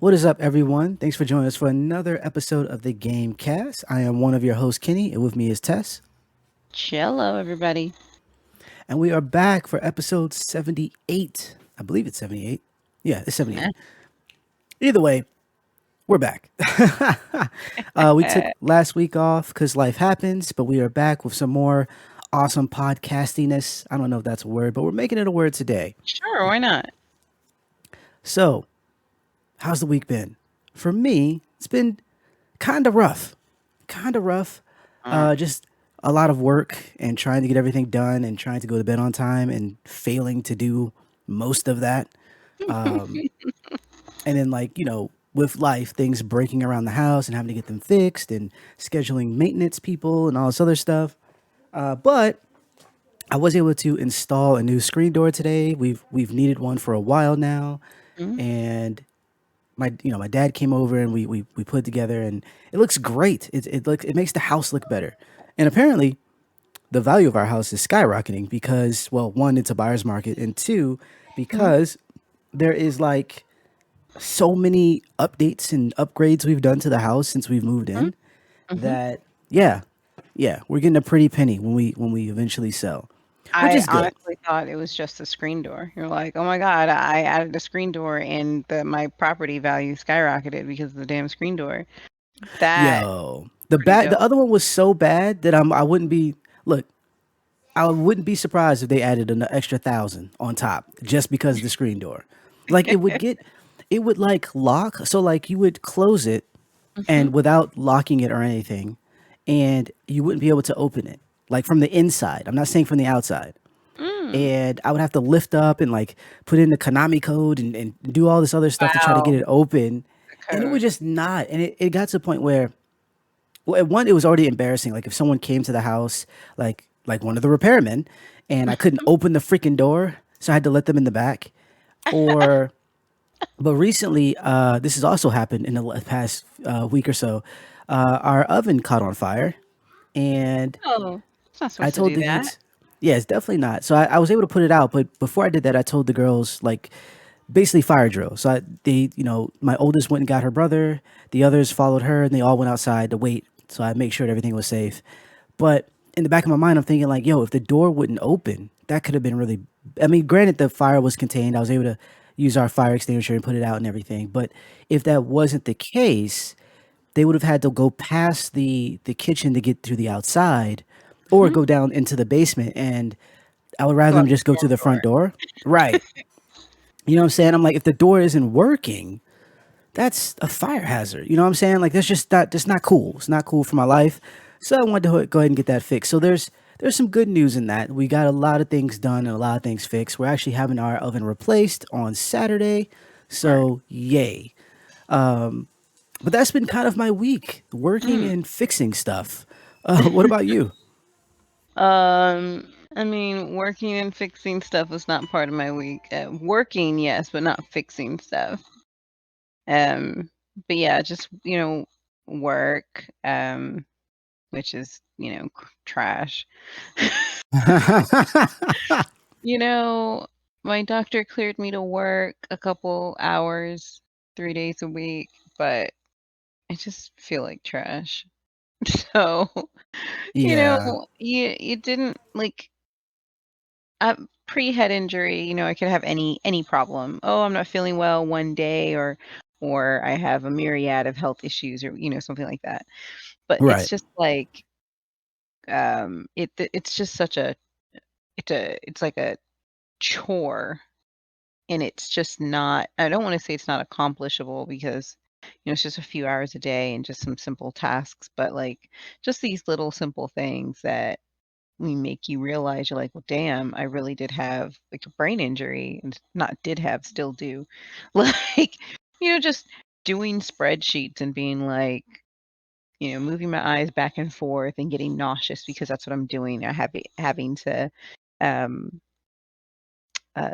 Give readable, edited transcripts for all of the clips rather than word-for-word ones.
What is up, everyone? Thanks for joining us for another episode of the Game Cast. I am one of your hosts, Kenny, and with me is Tess. Cello, everybody. And we are back for episode 78. I believe it's 78. Yeah, it's 78. Either way, we're back. We took last week off because life happens, but we are back with some more awesome podcastiness. I don't know if that's a word, but we're making it a word today. Sure, why not? So, how's the week been? For me, it's been kind of rough. Kind of rough. Uh, Just a lot of work and trying to get everything done and trying to go to bed on time and failing to do most of that. And then, with life, things breaking around the house and having to get them fixed and scheduling maintenance people and all this other stuff. But I was able to install a new screen door today. We've needed one for a while now, mm, and my dad came over and we put it together and it looks great. It makes the house look better. And apparently the value of our house is skyrocketing because, well, one, it's a buyer's market, and two, mm, because there is like so many updates and upgrades we've done to the house since we've moved mm, in mhm. that yeah, we're getting a pretty penny when we eventually sell, which I is good. honestly thought it was just a screen door. You're like, oh my God, I added a screen door and my property value skyrocketed because of the damn screen door. That Yo, pretty the dope. other one was so bad that I wouldn't be look. I wouldn't be surprised if they added an extra 1,000 on top just because of the screen door. Like it would like lock. So like you would close it hmm and without locking it or anything, and you wouldn't be able to open it like from the inside. I'm not saying from the outside. Mm, And I would have to lift up and like put in the Konami code and do all this other stuff to try to get wow, it open. the And it would code. just not. And it got to the point where, well, at one, it was already embarrassing. Like if someone came to the house, like one of the repairmen, and I couldn't open the freaking door, so I had to let them in the back. Or, but recently, this has also happened in the past week or so. Our oven caught on fire, and Oh, it's not I supposed to told do the that. kids, yeah, it's definitely not. So I was able to put it out, but before I did that, I told the girls like basically fire drill. So my oldest went and got her brother, the others followed her, and they all went outside to wait. So I make sure that everything was safe. But in the back of my mind, I'm thinking like, yo, if the door wouldn't open, that could have been really. I mean, granted, the fire was contained. I was able to use our fire extinguisher and put it out and everything. But if that wasn't the case, they would have had to go past the kitchen to get to the outside, or hmm go down into the basement. And I would rather Go out them the just go to storm the door. front door. Right. You know what I'm saying? I'm like, if the door isn't working, that's a fire hazard. You know what I'm saying? Like that's not cool. It's not cool for my life. So I wanted to go ahead and get that fixed. So there's some good news in that. We got a lot of things done and a lot of things fixed. We're actually having our oven replaced on Saturday. Right. So yay. But that's been kind of my week, working Mm. and fixing stuff. What about you? I mean, working and fixing stuff was not part of my week. Working, yes, but not fixing stuff. Um, but yeah, just work, which is trash. You know, my doctor cleared me to work a couple hours, 3 days a week, but I just feel like trash. So, Yeah. you didn't like pre-head injury, I could have any problem. Oh, I'm not feeling well one day or I have a myriad of health issues or something like that. But it's Right. just like it's just such a it's like a chore and it's just not I don't want to say it's not accomplishable because it's just a few hours a day and just some simple tasks, but like just these little simple things that we make you realize you're like, well, damn, I really did have like a brain injury and not did have, still do. Like, just doing spreadsheets and being like, moving my eyes back and forth and getting nauseous because that's what I'm doing. I have having to um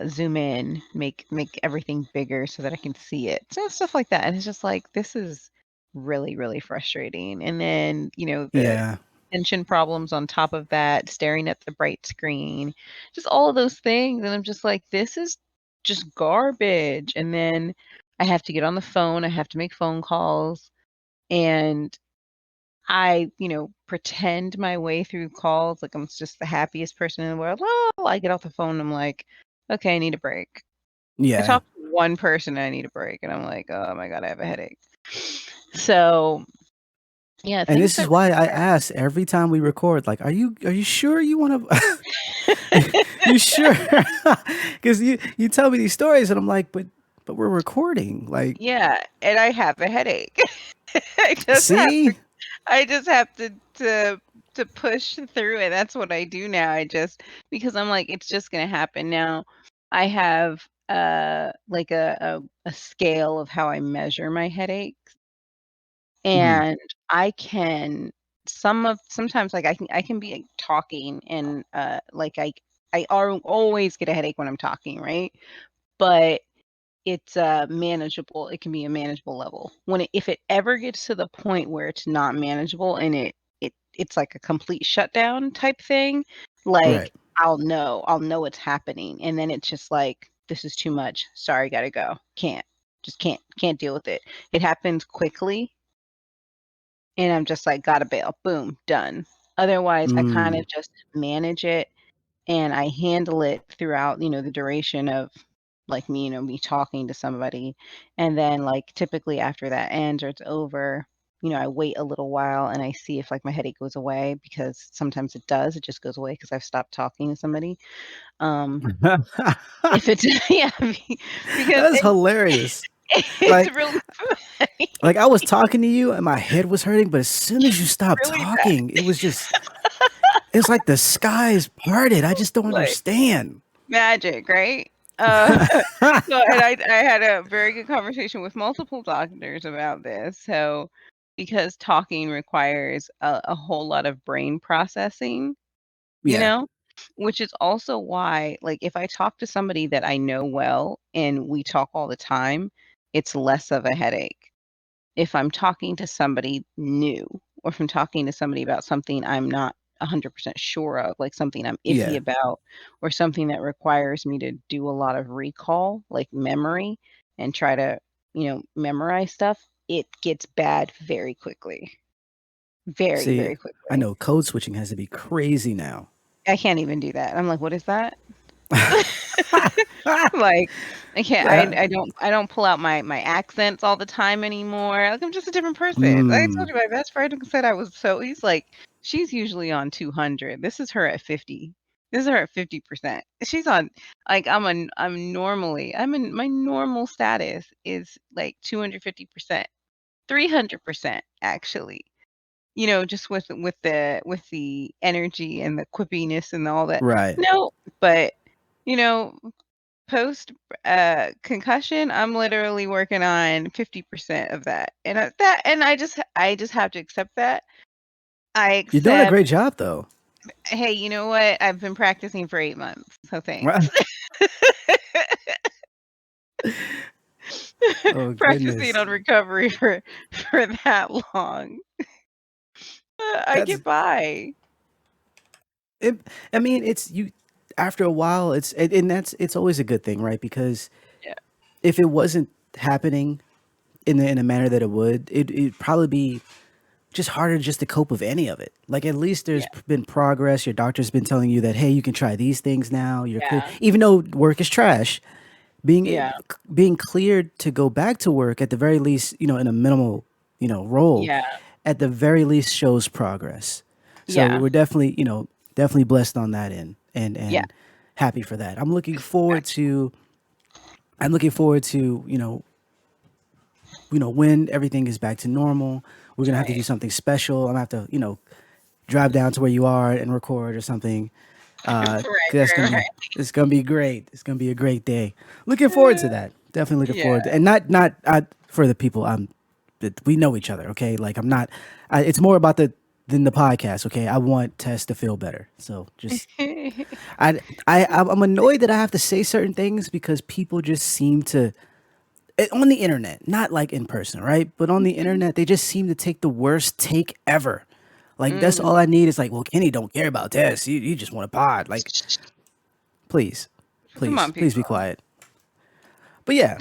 zoom in, make everything bigger so that I can see it. So stuff like that. And it's just like this is really, really frustrating. And then, the Yeah. tension problems on top of that, staring at the bright screen, just all of those things. And I'm just like, this is just garbage. And then I have to get on the phone, I have to make phone calls, and I, pretend my way through calls like I'm just the happiest person in the world. Oh, I get off the phone, I'm like, "Okay, I need a break." I Yeah. talk to one person, and I need a break, and I'm like, "Oh my god, I have a headache." So, yeah, And things this is that why I require ask every time we record, like, are you sure you want to? You sure? Because you tell me these stories, and I'm like, but we're recording. Like, Yeah, and I have a headache. I just have to see, I just have to push through it. That's what I do now. I just because I'm like, it's just gonna happen. Now, I have like a scale of how I measure my headaches, hmm, and I can sometimes like I can be like, talking and like always get a headache when I'm talking, right? But it's, manageable. It can be a manageable level. If it ever gets to the point where it's not manageable and it's like a complete shutdown type thing, right? like, I'll know it's happening, and then it's just like, "This is too much. Sorry, gotta go. Can't. Just can't deal with it." It happens quickly, and I'm just like, "Gotta bail." Boom, done. Otherwise, I kind Mm. of just manage it and I handle it throughout, the duration of like me talking to somebody. And then like typically after that ends or it's over, I wait a little while and I see if like my headache goes away because sometimes it does. It just goes away because I've stopped talking to somebody. Um if it's yeah, because That's hilarious. it's Like, really funny. I was talking to you, and my head was hurting, but as soon as you stopped Really bad. talking, it's like the skies parted. I just don't Like understand. magic, right? So, and I had a very good conversation with multiple doctors about this. So, because talking requires a whole lot of brain processing, you Yeah. know, which is also why, like, if I talk to somebody that I know well and we talk all the time, it's less of a headache. If I'm talking to somebody new or if I'm talking to somebody about something I'm not 100% sure of, like something I'm iffy Yeah. about or something that requires me to do a lot of recall, like memory, and try to, memorize stuff, it gets bad very quickly. Very, See, very I quickly. know code switching has to be crazy now. I can't even do that. I'm like, "What is that?" Like, I can't Yeah. I don't pull out my accents all the time anymore, like, I'm just a different person. Like I told Mm. you, my best friend said I was so he's like, "She's usually on 200. This is her at 50. This is her at 50%." She's on like, I'm in my normal status is, like, 250%, 300% actually, just with the energy and the quippiness and all that. Right. No, but, you know post, concussion, I'm literally working on 50% of that, and, I just have to accept that. I You're doing a accept, great job, though. "Hey, you know what? I've been practicing for 8 months, so thanks." Right. Oh, Practicing goodness. on recovery for that long. I That's get by. it. I mean, it's you. After a while, and it's always a good thing, right? Because Yeah, if it wasn't happening in a manner that it would, it'd probably be just harder just to cope with any of it. Like, at least there's yeah, been progress. Your doctor's been telling you that, hey, you can try these things now. You're clear, yeah, even though work is trash. yeah, Being cleared to go back to work at the very least, in a minimal, role, yeah, at the very least shows progress. So yeah, we're definitely, definitely blessed on that end, yeah, and happy for that. I'm looking forward to, when everything is back to normal. We're gonna have to do right. something special. I'm gonna have to, drive down to where you are and record or something. Right, 'Cause that's gonna right, be it's gonna be great. It's gonna be a great day. Looking forward to right. that. Definitely looking Yeah. forward to, and not for the people. That we know each other. Okay, like I'm not. It's more about than the podcast. Okay, I want Tess to feel better. So just I'm annoyed that I have to say certain things because people just seem to on the internet, not like in person, right? But on the Mhm. internet, they just seem to take the worst take ever. Like, that's all Mm. I need is like, well, Kenny don't care about this. You just want a pod. Like, please, Come on, please be people. quiet. But yeah,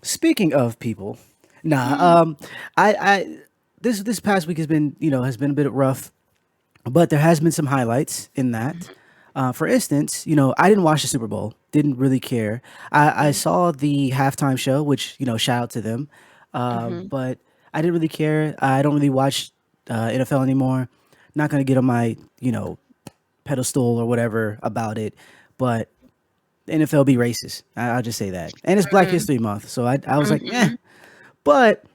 Speaking of people, nah. I this past week has been has been a bit rough, but there has been some highlights in that. For instance, I didn't watch the Super Bowl, didn't really care. I Mhm, saw the halftime show, which shout out to them, mhm, but I didn't really care. I don't really watch NFL anymore. Not gonna get on my pedestal or whatever about it, but the NFL be racist. I'll just say that, and it's Black mhm, History Month, so I was like, eh. mhm. But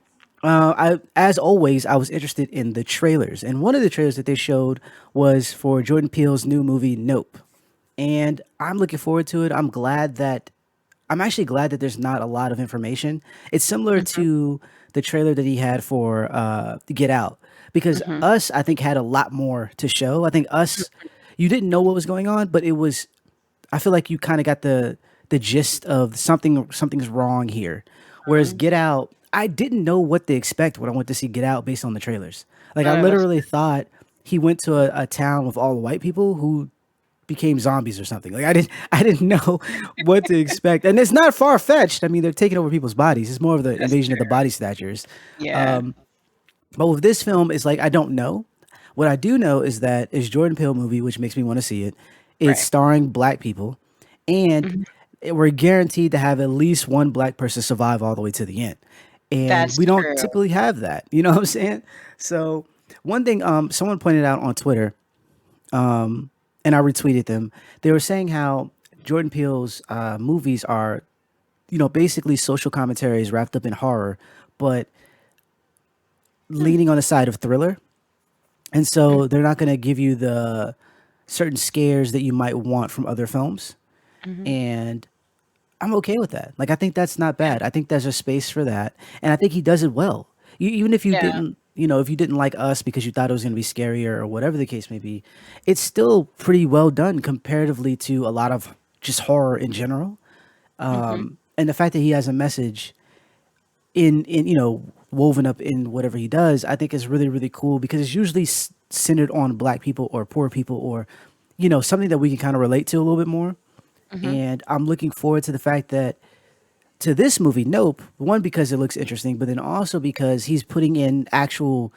as always, I was interested in the trailers, and one of the trailers that they showed was for Jordan Peele's new movie Nope, and I'm looking forward to it. I'm actually glad that there's not a lot of information. It's similar Mhm, to the trailer that he had for Get Out, because mhm. Us, I think, had a lot more to show. I think Us, you didn't know what was going on, but it was. I feel like you kind of got the gist of something's wrong here. Whereas Mhm. Get Out, I didn't know what to expect when I went to see Get Out based on the trailers. Like I That's literally thought he went to a town with all white people who became zombies or something. Like I didn't know what to expect. And it's not far fetched. I mean, they're taking over people's bodies. It's more of the that's invasion of the true. body snatchers. Yeah. But with this film, it's like I don't know. What I do know is that it's Jordan Peele movie, which makes me want to see it. It's Right. starring black people, and Mhm. we're guaranteed to have at least one black person survive all the way to the end. And That's we don't true. typically have that. You know what I'm saying? So one thing someone pointed out on Twitter, and I retweeted them. They were saying how Jordan Peele's movies are, basically social commentaries wrapped up in horror, but Hmm. leaning on the side of thriller. And Mhm, so they're not going to give you the certain scares that you might want from other films. mhm. And I'm okay with that. Like, I think that's not Yeah. bad. I think there's a space for that. And I think he does it well. Even if you Yeah. didn't, if you didn't like Us because you thought it was going to be scarier or whatever the case may be, it's still pretty well done comparatively to a lot of just horror in general. Mhm, And the fact that he has a message in woven up in whatever he does, I think is really really cool because it's usually centered on black people or poor people or something that we can kind of relate to a little bit more. mhm, And I'm looking forward to the fact that to this movie, Nope, one because it looks interesting, but then also because he's putting in actual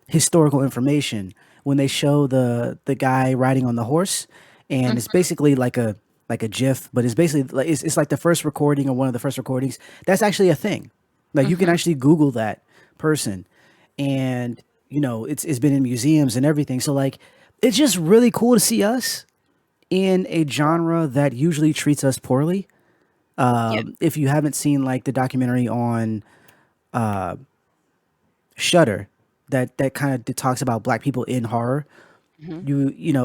historical information when they show the guy riding on the horse, and it's mhm, basically like a GIF, but it's basically like it's like the first recording or one of the first recordings. That's actually a thing. Like you can mhm. actually Google that person, and it's been in museums and everything. So like, it's just really cool to see us in a genre that usually treats us poorly. Yeah. If you haven't seen like the documentary on Shudder that kind of talks about black people in horror, Mhm.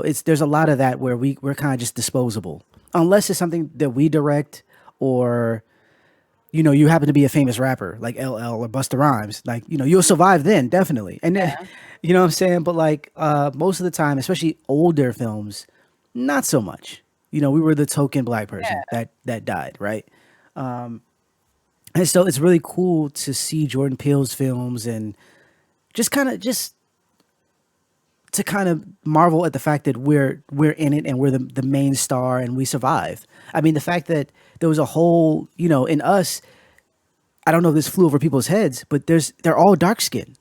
it's there's a lot of that where we're kind of just disposable unless it's something that we direct, or you happen to be a famous rapper like LL or Busta Rhymes, like you'll survive then definitely. And then Yeah. you know what I'm saying, but like most of the time, especially older films, not so much. We were the token black person Yeah. that died, right? And so it's really cool to see Jordan Peele's films and just to kind of marvel at the fact that we're in it and we're the main star and we survive. I mean, the fact that there was a whole, in Us, I don't know if this flew over people's heads, but they're all dark skinned.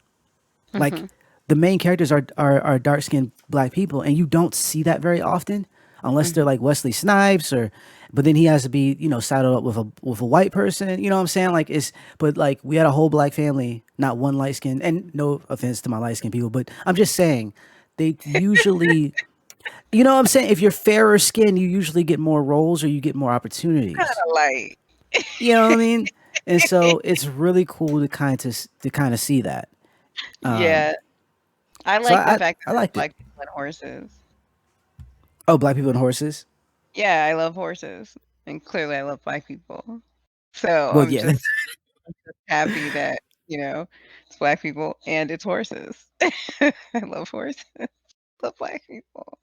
Like Mhm, the main characters are dark skinned black people, and you don't see that very often unless they're mhm. like Wesley Snipes or. But then he has to be, saddled up with a white person. You know what I'm saying? Like it's, but like we had a whole black family, not one light skin. And no offense to my light skinned people, but I'm just saying, they usually, what I'm saying. If you're fairer skin, you usually get more roles or you get more opportunities. Kinda like You know what I mean? And so it's really cool to kind of see that. Yeah. I So like the I fact I that it's liked it. black people and horses. Oh, black people and horses. Yeah, I love horses, and clearly I love black people. So, Well, yeah. I'm just happy that, it's black people and it's horses. I love horses, love black people.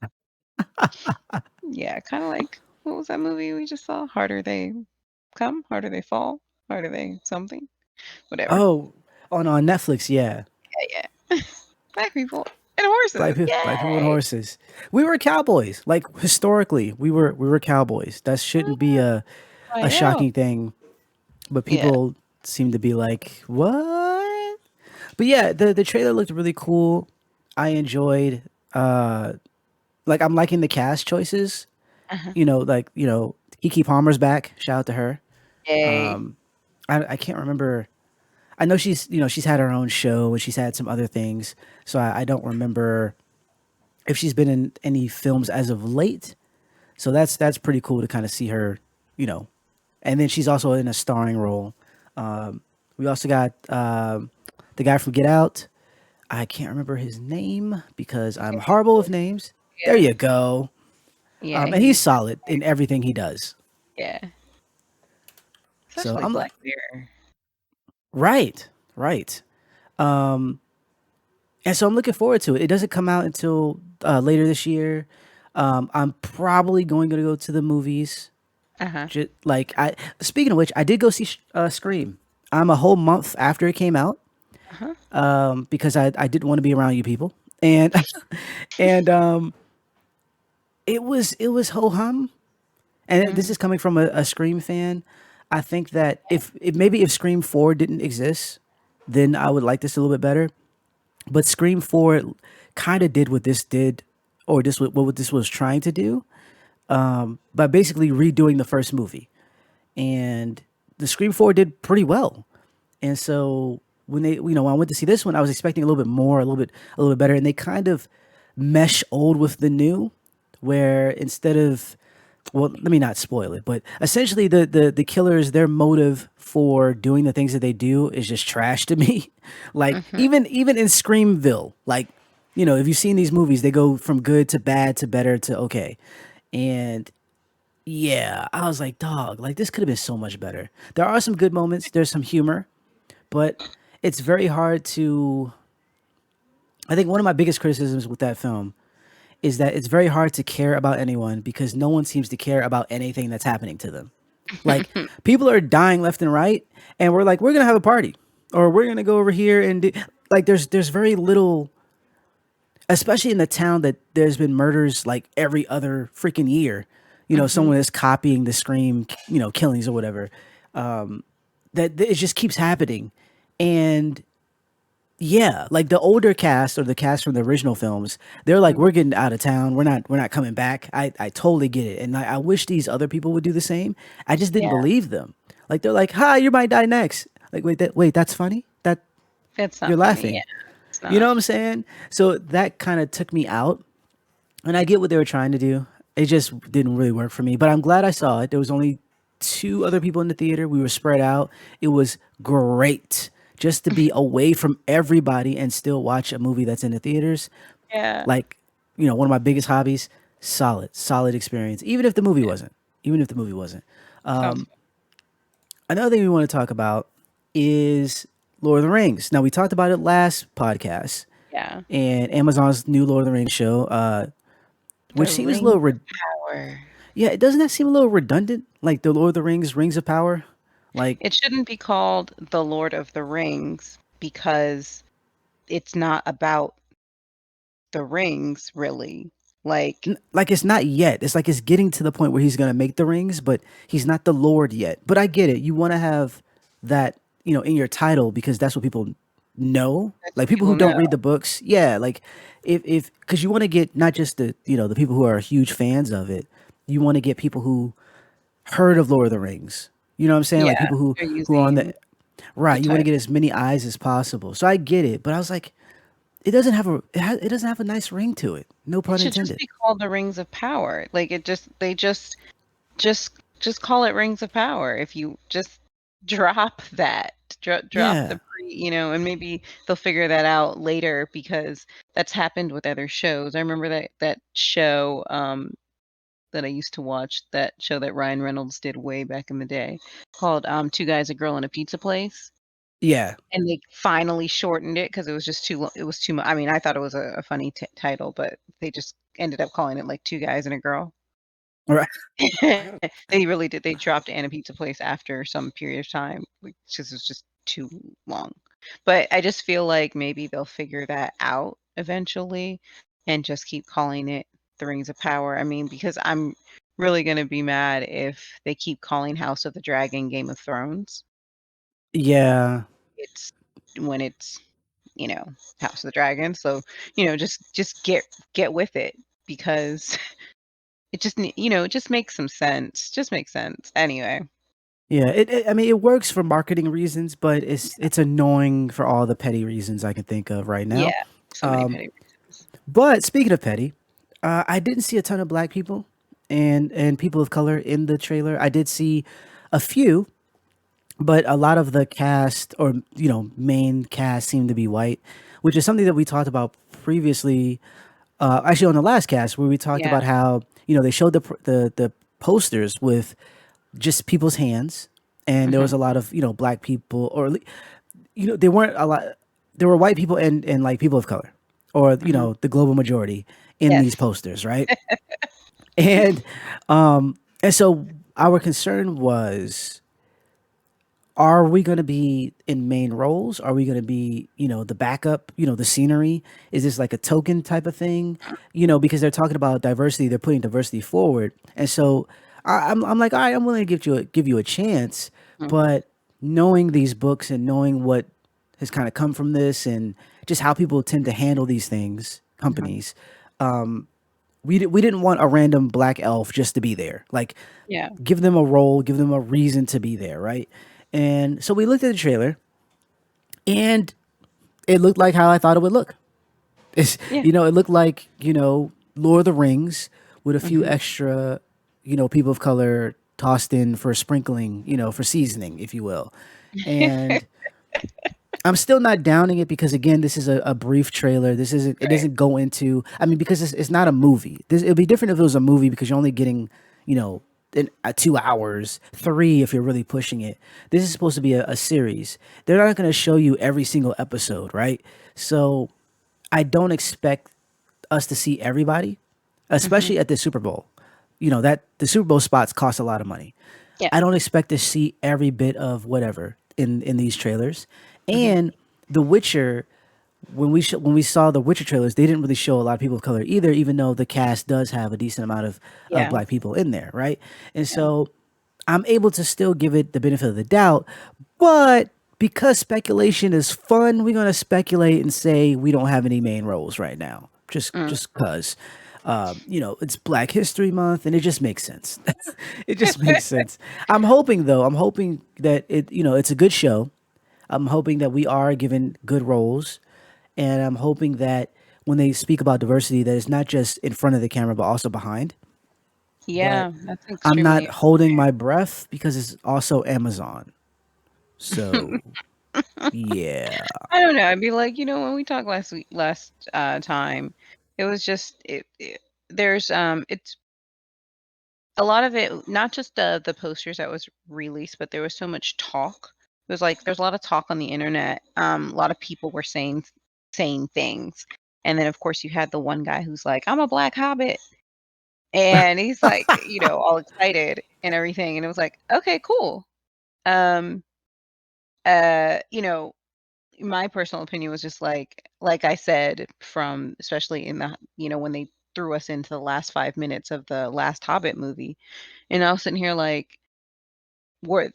Yeah, kinda like what was that movie we just saw? Harder They Come, Harder They Fall, Harder They something, whatever. Oh, on Netflix, yeah. Yeah, yeah. Black people and horses, Black people and yay! horses. We were cowboys. Like historically, we were cowboys. That shouldn't be a I a know. shocking thing, but Yeah. people seemed to be like, what? But yeah, the trailer looked really cool. I enjoyed uh like I'm liking the cast choices. Uh-huh. Like, Kiki Palmer's back. Shout out to her. Yay. I can't remember. I know she's had her own show and she's had some other things. So I don't remember if she's been in any films as of late. So that's pretty cool to kind of see her, you know. And then she's also in a starring role. We also got the guy from Get Out. I can't remember his name because I'm horrible with names. There Yeah. you go. Yeah, And he's he's solid in everything he does. yeah. So Especially I'm Black Mirror. right, right. Um, and so I'm looking forward to it. It doesn't come out until later this year. I'm probably going to go to the movies. Uh-huh. Like speaking of which, I did go see Scream. I'm a whole month after it came out Uh-huh. because I didn't want to be around you people, and and it was ho hum. And this Mhm. is coming from a Scream fan. I think that if maybe if Scream 4 didn't exist, then I would like this a little bit better. But Scream 4 kind of did what this did, or what this was trying to do, by basically redoing the first movie. And the Scream 4 did pretty well. And so when I went to see this one, I was expecting a little bit more, a little bit better. And they kind of mesh old with the new, where instead of, well, let me not spoil it, but essentially the killers, their motive for doing the things that they do is just trash to me. Like Mhm. even in Screamville, like, if you've seen these movies, they go from good to bad to better to okay. And yeah, I was like, dog, like this could have been so much better. There are some good moments, there's some humor, but it's very hard to. I think one of my biggest criticisms with that film is that it's very hard to care about anyone because no one seems to care about anything that's happening to them. Like people are dying left and right, and we're like, we're gonna have a party, or we're gonna go over here and like there's very little, especially in the town that there's been murders like every other freaking year. Mhm. Someone is copying the Scream, killings or whatever. That it just keeps happening, and yeah, like the older cast or the cast from the original films, they're like, Mhm. we're getting out of town. We're not coming back. I totally get it, and I wish these other people would do the same. I just didn't Yeah, believe them. Like they're like, "Hi, you might die next." Like, wait, that's funny. That that's you're not funny. Yeah, laughing. it's You know not. what I'm saying? So that kind of took me out, and I get what they were trying to do. It just didn't really work for me. But I'm glad I saw it. There was only two other people in the theater. We were spread out. It was great just to be away from everybody and still watch a movie that's in the theaters. Yeah. Like, one of my biggest hobbies. Solid experience. Even if the movie wasn't. Sounds fun. Another thing we want to talk about is Lord of the Rings. Now we talked about it last podcast, Yeah. and Amazon's new Lord of the Rings show, which The seems a Rings little of Power. yeah, doesn't that seem a little redundant? Like the Lord of the Rings, Rings of Power? Like, It shouldn't be called The Lord of the Rings because it's not about the rings really. Like, like it's not yet. It's like it's getting to the point where he's gonna make the rings, but he's not the Lord yet. But I get it. You want to have that, in your title because that's what people know. that's Like what people people who know. don't read the books, yeah. Like if because you want to get not just the people who are huge fans of it. You want to get people who heard of Lord of the Rings. You know what I'm saying? Like Yeah, people who they're who are on using the the right. You want to get title. as many eyes as possible. So I get it, but I was like, it doesn't have a nice ring to it. No It pun should just intended. be called the Rings of Power. Like, it just they just just call it Rings of Power. If you just drop that, drop the Yeah. and maybe they'll figure that out later because that's happened with other shows. I remember that show that I used to watch, that show that Ryan Reynolds did way back in the day called Two Guys, a Girl, and a Pizza Place. Yeah. And they finally shortened it because it was just it was too much. I mean, I thought it was a funny title, but they just ended up calling it like Two Guys and a Girl. Right. They really did. They dropped Anna Pizza Place after some period of time, like, 'cause it was just too long. But I just feel like maybe they'll figure that out eventually and just keep calling it The Rings of Power. I mean, because I'm really gonna be mad if they keep calling House of the Dragon Game of Thrones. Yeah. It's when it's, you know, House of the Dragon. So, just get with it because it just it just makes some sense. Just makes sense. Anyway. Yeah, I mean, it works for marketing reasons, but it's annoying for all the petty reasons I can think of right now. Yeah. So many Um, petty reasons. but speaking of petty, I didn't see a ton of black people and people of color in the trailer. I did see a few, but a lot of the cast or main cast seemed to be white, which is something that we talked about previously. Actually, on the last cast where we talked Yeah. about how they showed the posters with just people's hands, and there was Mhm. a lot of black people, or there weren't a lot. There were white people and like people of color, or Mhm. the global majority in these Yes. posters, right? And so our concern was, are we going to be in main roles? Are we going to be, the backup, the scenery? Is this like a token type of thing? Because they're talking about diversity, they're putting diversity forward. And so I'm like, all right, I'm willing to give you a chance, Mhm. but knowing these books and knowing what has kind of come from this and just how people tend to handle these things, Mhm. companies, we didn't want a random black elf just to be there. Like, Yeah. give them a role, give them a reason to be there, right? And so we looked at the trailer, and it looked like how I thought it would look. Yeah. It looked like Lord of the Rings with a few Mhm. extra people of color tossed in for sprinkling, for seasoning, if you will. And I'm still not downing it because again, this is a brief trailer. This isn't. It Right. doesn't go into. I mean, because it's not a movie. It'd be different if it was a movie because you're only getting, you know, 2 hours, three if you're really pushing it. This is supposed to be a series. They're not going to show you every single episode, right? So I don't expect us to see everybody, Mhm. especially at the Super Bowl. That the Super Bowl spots cost a lot of money. Yeah. I don't expect to see every bit of whatever in these trailers. Mhm. And The Witcher, when we saw the Witcher trailers, they didn't really show a lot of people of color either, even though the cast does have a decent amount of Yeah. black people in there, right? And Yeah. so I'm able to still give it the benefit of the doubt, but because speculation is fun, we're gonna speculate and say we don't have any main roles right now, just Mm. just cause. It's Black History Month, and it just makes sense. It just makes sense. I'm hoping though. I'm hoping that it's a good show. I'm hoping that we are given good roles, and I'm hoping that when they speak about diversity, that it's not just in front of the camera, but also behind. But Yeah, that's I'm not extremely holding my breath because it's also Amazon. So yeah, I don't know. I'd be like, when we talked last time, it was just there's it's a lot of it, not just the posters that was released, but there was so much talk. It was like there's a lot of talk on the internet. A lot of people were saying things. And then of course you had the one guy who's like, I'm a black hobbit. And he's like, all excited and everything. And it was like, okay, cool. Um uh, you know, my personal opinion was just like I said, from especially in the when they threw us into the last 5 minutes of the last Hobbit movie, and I was sitting here like, what?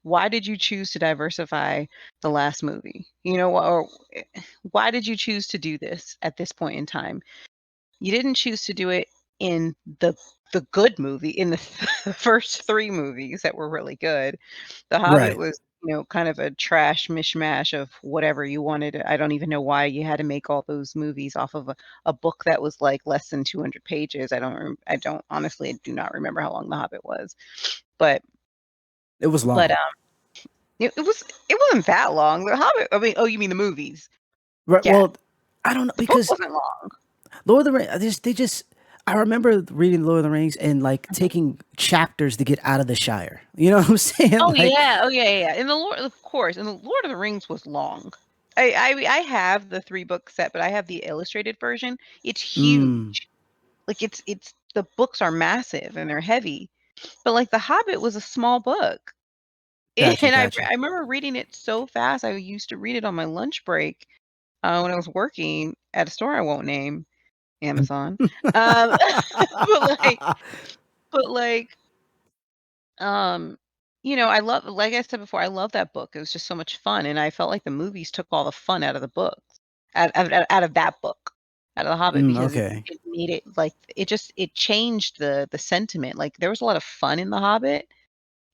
Why did you choose to diversify the last movie? Or why did you choose to do this at this point in time? You didn't choose to do it in the good movie in the the first three movies that were really good. The Hobbit right. was, kind of a trash mishmash of whatever you wanted. I don't even know why you had to make all those movies off of a book that was like less than 200 pages. I don't honestly, I do not remember how long The Hobbit was. But It was but long. it wasn't that long. The Hobbit, I mean, oh, you mean the movies? Right. Yeah. Well, I don't know The book because wasn't long. Lord of the Rings. They just. I remember reading Lord of the Rings and like Mhm. taking chapters to get out of the Shire. You know what I'm saying? Oh Like, yeah, oh yeah, yeah, yeah. And the Lord, of course, and the Lord of the Rings was long. I have the 3-book set, but I have the illustrated version. It's mm, huge. Like it's the books are massive and they're heavy. But like The Hobbit was a small book. gotcha, And gotcha. I remember reading it so fast. I used to read it on my lunch break when I was working at a store I won't name, Amazon. Um, but like, but like, um, I love, like I said before, I love that book. It was just so much fun, and I felt like the movies took all the fun out of the books, out of that book, out of The Hobbit, Mm, because okay. it made it like it changed the sentiment. Like there was a lot of fun in The Hobbit,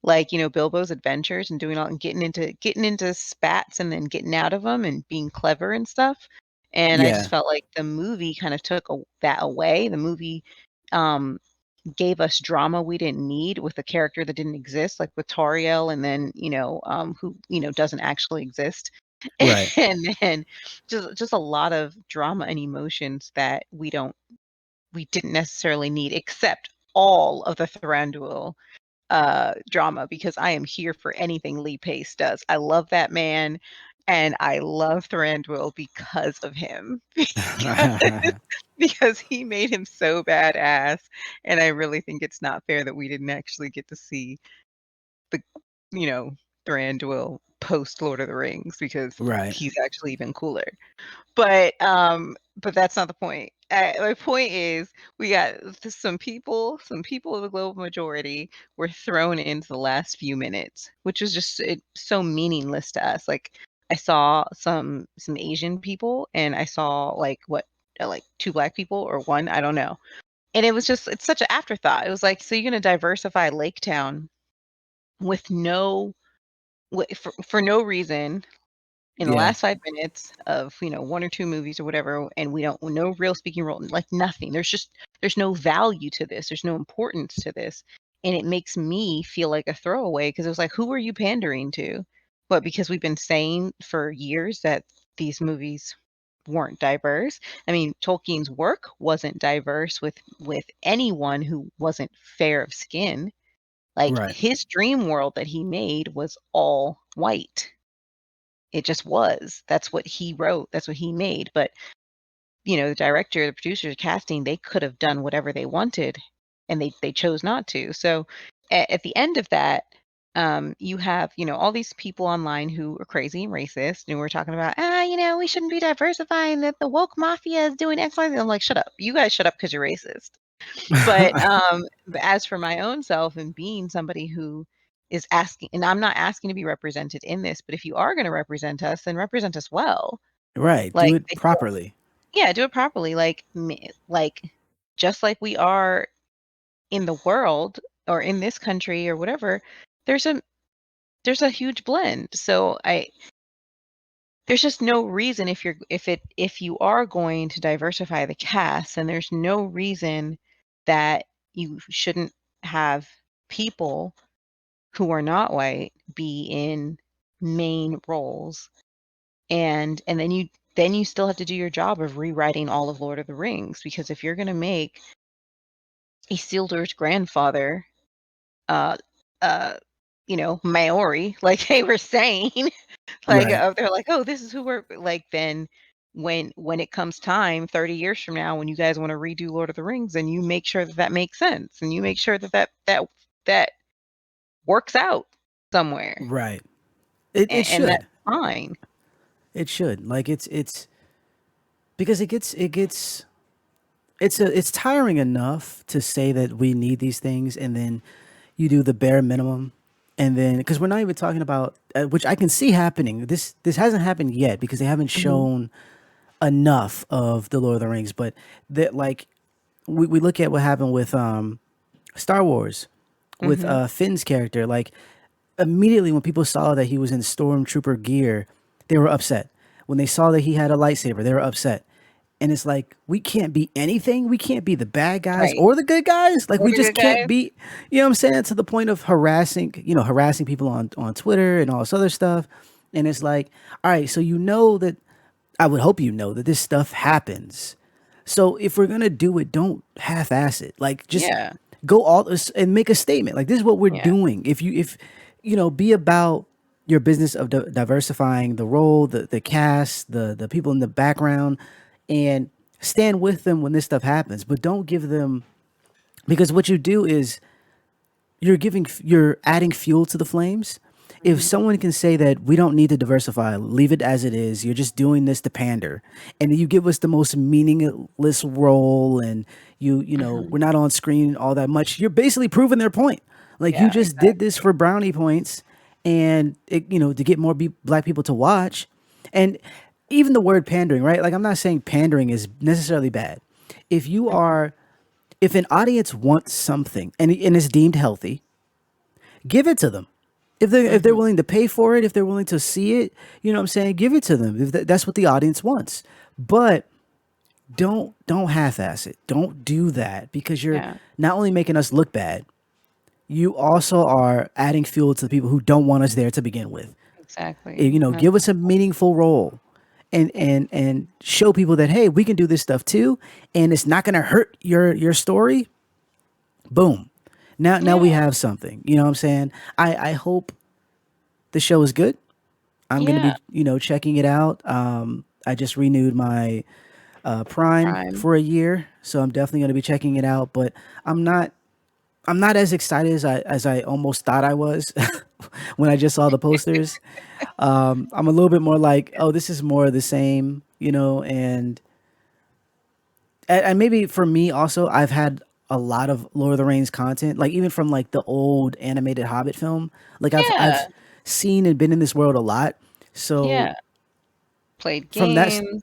like Bilbo's adventures and doing all and getting into spats and then getting out of them and being clever and stuff. And I just Yeah. felt like the movie kind of took that away. The movie um gave us drama we didn't need with a character that didn't exist, like with Toriel, and then who doesn't actually exist, Right. and then just a lot of drama and emotions that we didn't necessarily need, except all of the Thranduil drama, because I am here for anything Lee Pace does. I love that man, and I love Thranduil because of him. Because he made him so badass, and I really think it's not fair that we didn't actually get to see the you know, Thranduil post Lord of the Rings, because Right. he's actually even cooler. But that's not the point. My point is we got some people of the global majority were thrown into the last few minutes, which was just so meaningless to us. Like I saw some Asian people, and I saw like what like two black people or one, I don't know. And it's such an afterthought. It was like, so you're gonna diversify Lake Town with for no reason in the Yeah. last 5 minutes of, 1 or 2 movies or whatever, and we don't no real speaking role, like, nothing. There's no value to this, there's no importance to this, and it makes me feel like a throwaway, because it was like, who are you pandering to? But because we've been saying for years that these movies weren't diverse. I mean, Tolkien's work wasn't diverse with anyone who wasn't fair of skin. Like, Right. his dream world that he made was all white. It just was. That's what he wrote. That's what he made. But, the director, the producer, the casting, they could have done whatever they wanted, and they chose not to. So at the end of that, you have, all these people online who are crazy and racist, and we're talking about, we shouldn't be diversifying, that the woke mafia is doing X, Y, Z. I'm like, shut up. You guys shut up because you're racist. But as for my own self and being somebody who is asking, and I'm not asking to be represented in this, but if you are going to represent us, then represent us well. Right. Do Like, it properly. yeah, do it properly. Like just like we are in the world or in this country or whatever, there's a there's a huge blend. So I there's just no reason, if you are going to diversify the cast, then there's no reason that you shouldn't have people who are not white be in main roles. And then you still have to do your job of rewriting all of Lord of the Rings, because if you're going to make Isildur's grandfather uh uh Maori, like they were saying, like, Right. they're like, "Oh, this is who we're," like, then when it comes time 30 years from now, when you guys wanna redo Lord of the Rings, then you make sure that that makes sense, and you make sure that that works out somewhere, Right. It and that's should. fine. It should. Like it's because it's tiring enough to say that we need these things, and then you do the bare minimum, and then because we're not even talking about which I can see happening. This hasn't happened yet because they haven't Mhm, shown enough of the Lord of the Rings, but that like we look at what happened with Star Wars with mhm, Finn's character. Like immediately when people saw that he was in stormtrooper gear, they were upset. When they saw that he had a lightsaber, they were upset. And it's like we can't be anything. We can't be the bad guys right. or the good guys. Like We're we the just good can't guys. be, you know what I'm saying, to the point of harassing people on Twitter and all this other stuff. And it's like, all right, so you know that I would hope you know that this stuff happens. So if we're gonna do it, don't half-ass it. Like just Yeah, go all this and make a statement. Like this is what we're yeah, doing. If be about your business of diversifying the role, the cast, the people in the background, and stand with them when this stuff happens. But don't give them because what you do is you're adding fuel to the flames. If mhm, someone can say that we don't need to diversify, leave it as it is, you're just doing this to pander, and then you give us the most meaningless role, and we're mhm, not on screen all that much. You're basically proving their point. Like you Yeah, just did this exactly. for brownie points, and to get more black people to watch, and even the word pandering, right? Like I'm not saying pandering is necessarily bad. If you Mhm, are, if an audience wants something and is deemed healthy, give it to them. If they're mhm. willing to pay for it, if they're willing to see it, you know what I'm saying, give it to them. If that's what the audience wants. But don't half-ass it. Don't do that because you're Yeah, not only making us look bad, you also are adding fuel to the people who don't want us there to begin with. exactly. And that's Give us a meaningful role and show people that hey, we can do this stuff too, and it's not going to hurt your story. Boom. Now yeah, we have something. You know what I'm saying? I hope the show is good. I'm going to yeah. be, checking it out. I just renewed my Prime Prime. for a year, so I'm definitely going to be checking it out. But I'm not I'm not as excited as I almost thought I was when I just saw the posters. I'm a little bit more like, oh, this is more of the same, and maybe for me also, I've had a lot of Lord of the Rings content, like even from like the old animated Hobbit film. Like Yeah, I've seen and been in this world a lot, so yeah. Played from that games.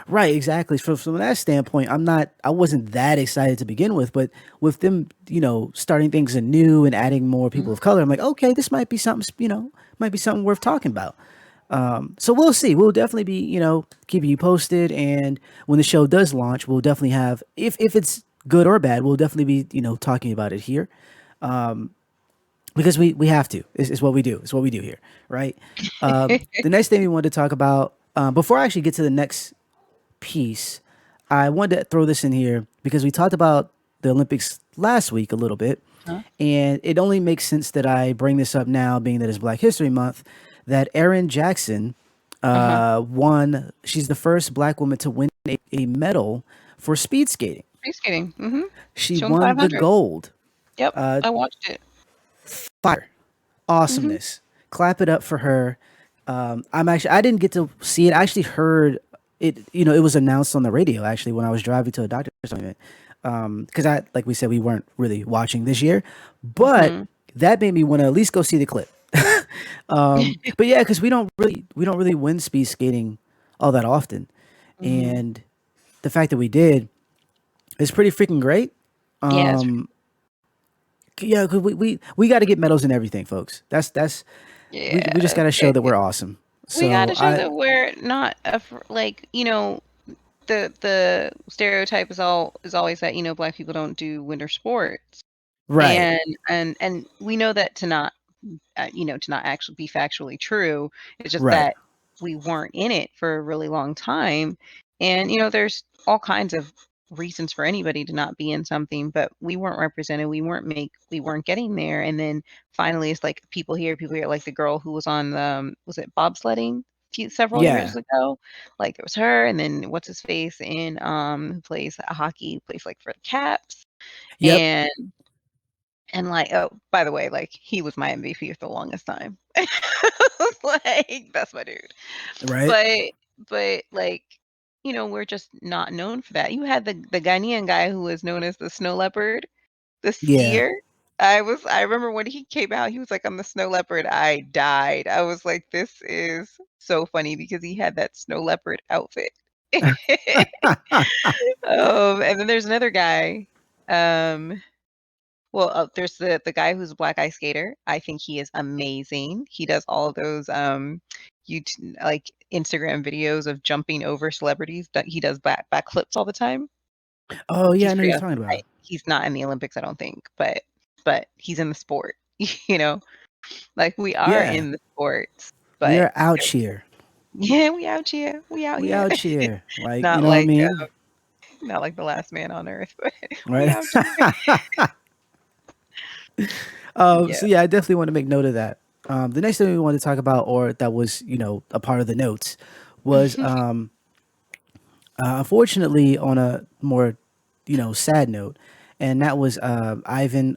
right, exactly. From that standpoint, I wasn't that excited to begin with, but with them, starting things anew and adding more Mhm. people of color, I'm like, okay, this might be something, might be something worth talking about. So we'll see. We'll definitely be, keeping you posted, and when the show does launch, we'll definitely have, if it's good or bad, we'll definitely be, talking about it here because we have to. It's what we do. It's what we do here, right? The next thing we wanted to talk about before I actually get to the next piece, I wanted to throw this in here because we talked about the Olympics last week a little bit, Huh? and it only makes sense that I bring this up now, being that it's Black History Month, that Erin Jackson Uh-huh. won. She's the first Black woman to win a medal for speed skating. Ice skating. Mhm. She She won won the 500. gold. Yep, I watched it. Fire. Mhm, Awesomeness. Clap it up for her. I didn't get to see it. I actually heard it. It was announced on the radio actually when I was driving to a doctor's appointment. Because like we said, we weren't really watching this year, but mhm. that made me want to at least go see the clip. But yeah, because we don't really win speed skating all that often, Mhm. and the fact that we did is pretty freaking great. Yeah, it's Yeah, 'cause we got to get medals and everything, folks. That's we just yeah. got to show that we're awesome. We So gotta show I that we're not like, the stereotype is always that, Black people don't do winter sports. right, And we know that to not actually be factually true. It's just right, that we weren't in it for a really long time. And, there's all kinds of reasons for anybody to not be in something, but we weren't represented. We weren't getting there. And then finally it's like people here, like the girl who was on was it bobsledding several years yeah, ago? Like it was her, and then what's his face in who plays hockey, plays like for the Caps. yep, And like, oh, by the way, like, he was my MVP for the longest time. Like, that's my dude. right, But like, we're just not known for that. You had the Ghanaian guy who was known as the snow leopard, the yeah. skier. I remember when he came out, he was like, "I'm the snow leopard." I died. I was like, "This is so funny," because he had that snow leopard outfit. And then there's another guy, um well, there's the guy who's a black ice skater. I think he is amazing. He does all of those, like, Instagram videos of jumping over celebrities, that he does backflips all the time. Oh yeah, He's I know pretty you're awesome. talking about. He's not in the Olympics, I don't think, but he's in the sport, you know? Like, we are Yeah, in the sports, we but are out there here. yeah, we out here, we out We here. out here. Like you Not know what I like, mean, not like the last man on earth, but we right? out here. So Yeah. yeah, I definitely want to make note of that. The next thing we wanted to talk about, or that was a part of the notes, was unfortunately on a more sad note, and that was Ivan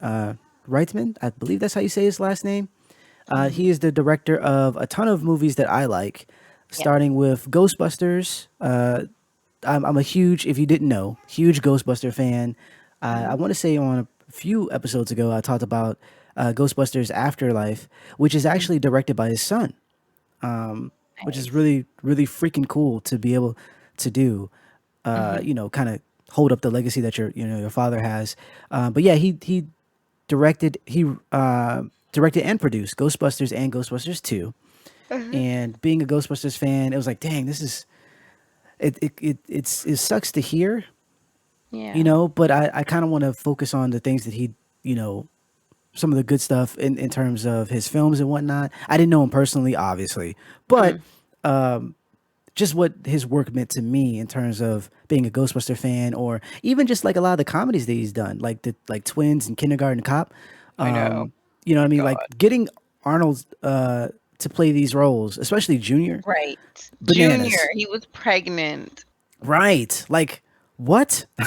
Reitman. I believe that's how you say his last name. He Mhm. is the director of a ton of movies that I like, Yeah. starting with Ghostbusters. I'm a huge, if you didn't know, huge Ghostbuster fan. I Mhm. want to say on a few episodes ago, I talked about. Ghostbusters Afterlife, which is Mm. actually directed by his son, which is Nice. really really freaking cool to be able to do. Mhm. Kind of hold up the legacy that your father has. But yeah, he directed he directed and produced Ghostbusters and Ghostbusters 2. Mhm. And being a Ghostbusters fan, it was like, dang, this is it sucks to hear, Yeah. but I kind of want to focus on the things that he, you know, some of the good stuff in terms of his films and whatnot. I didn't know him personally, obviously, but Mm. just what his work meant to me in terms of being a Ghostbuster fan, or even just like a lot of the comedies that he's done, like the like Twins and Kindergarten Cop. I know. You know what I My mean? Like God. getting Arnold to play these roles, especially Junior, Right. Junior, bananas. he was pregnant. Right? Like what? You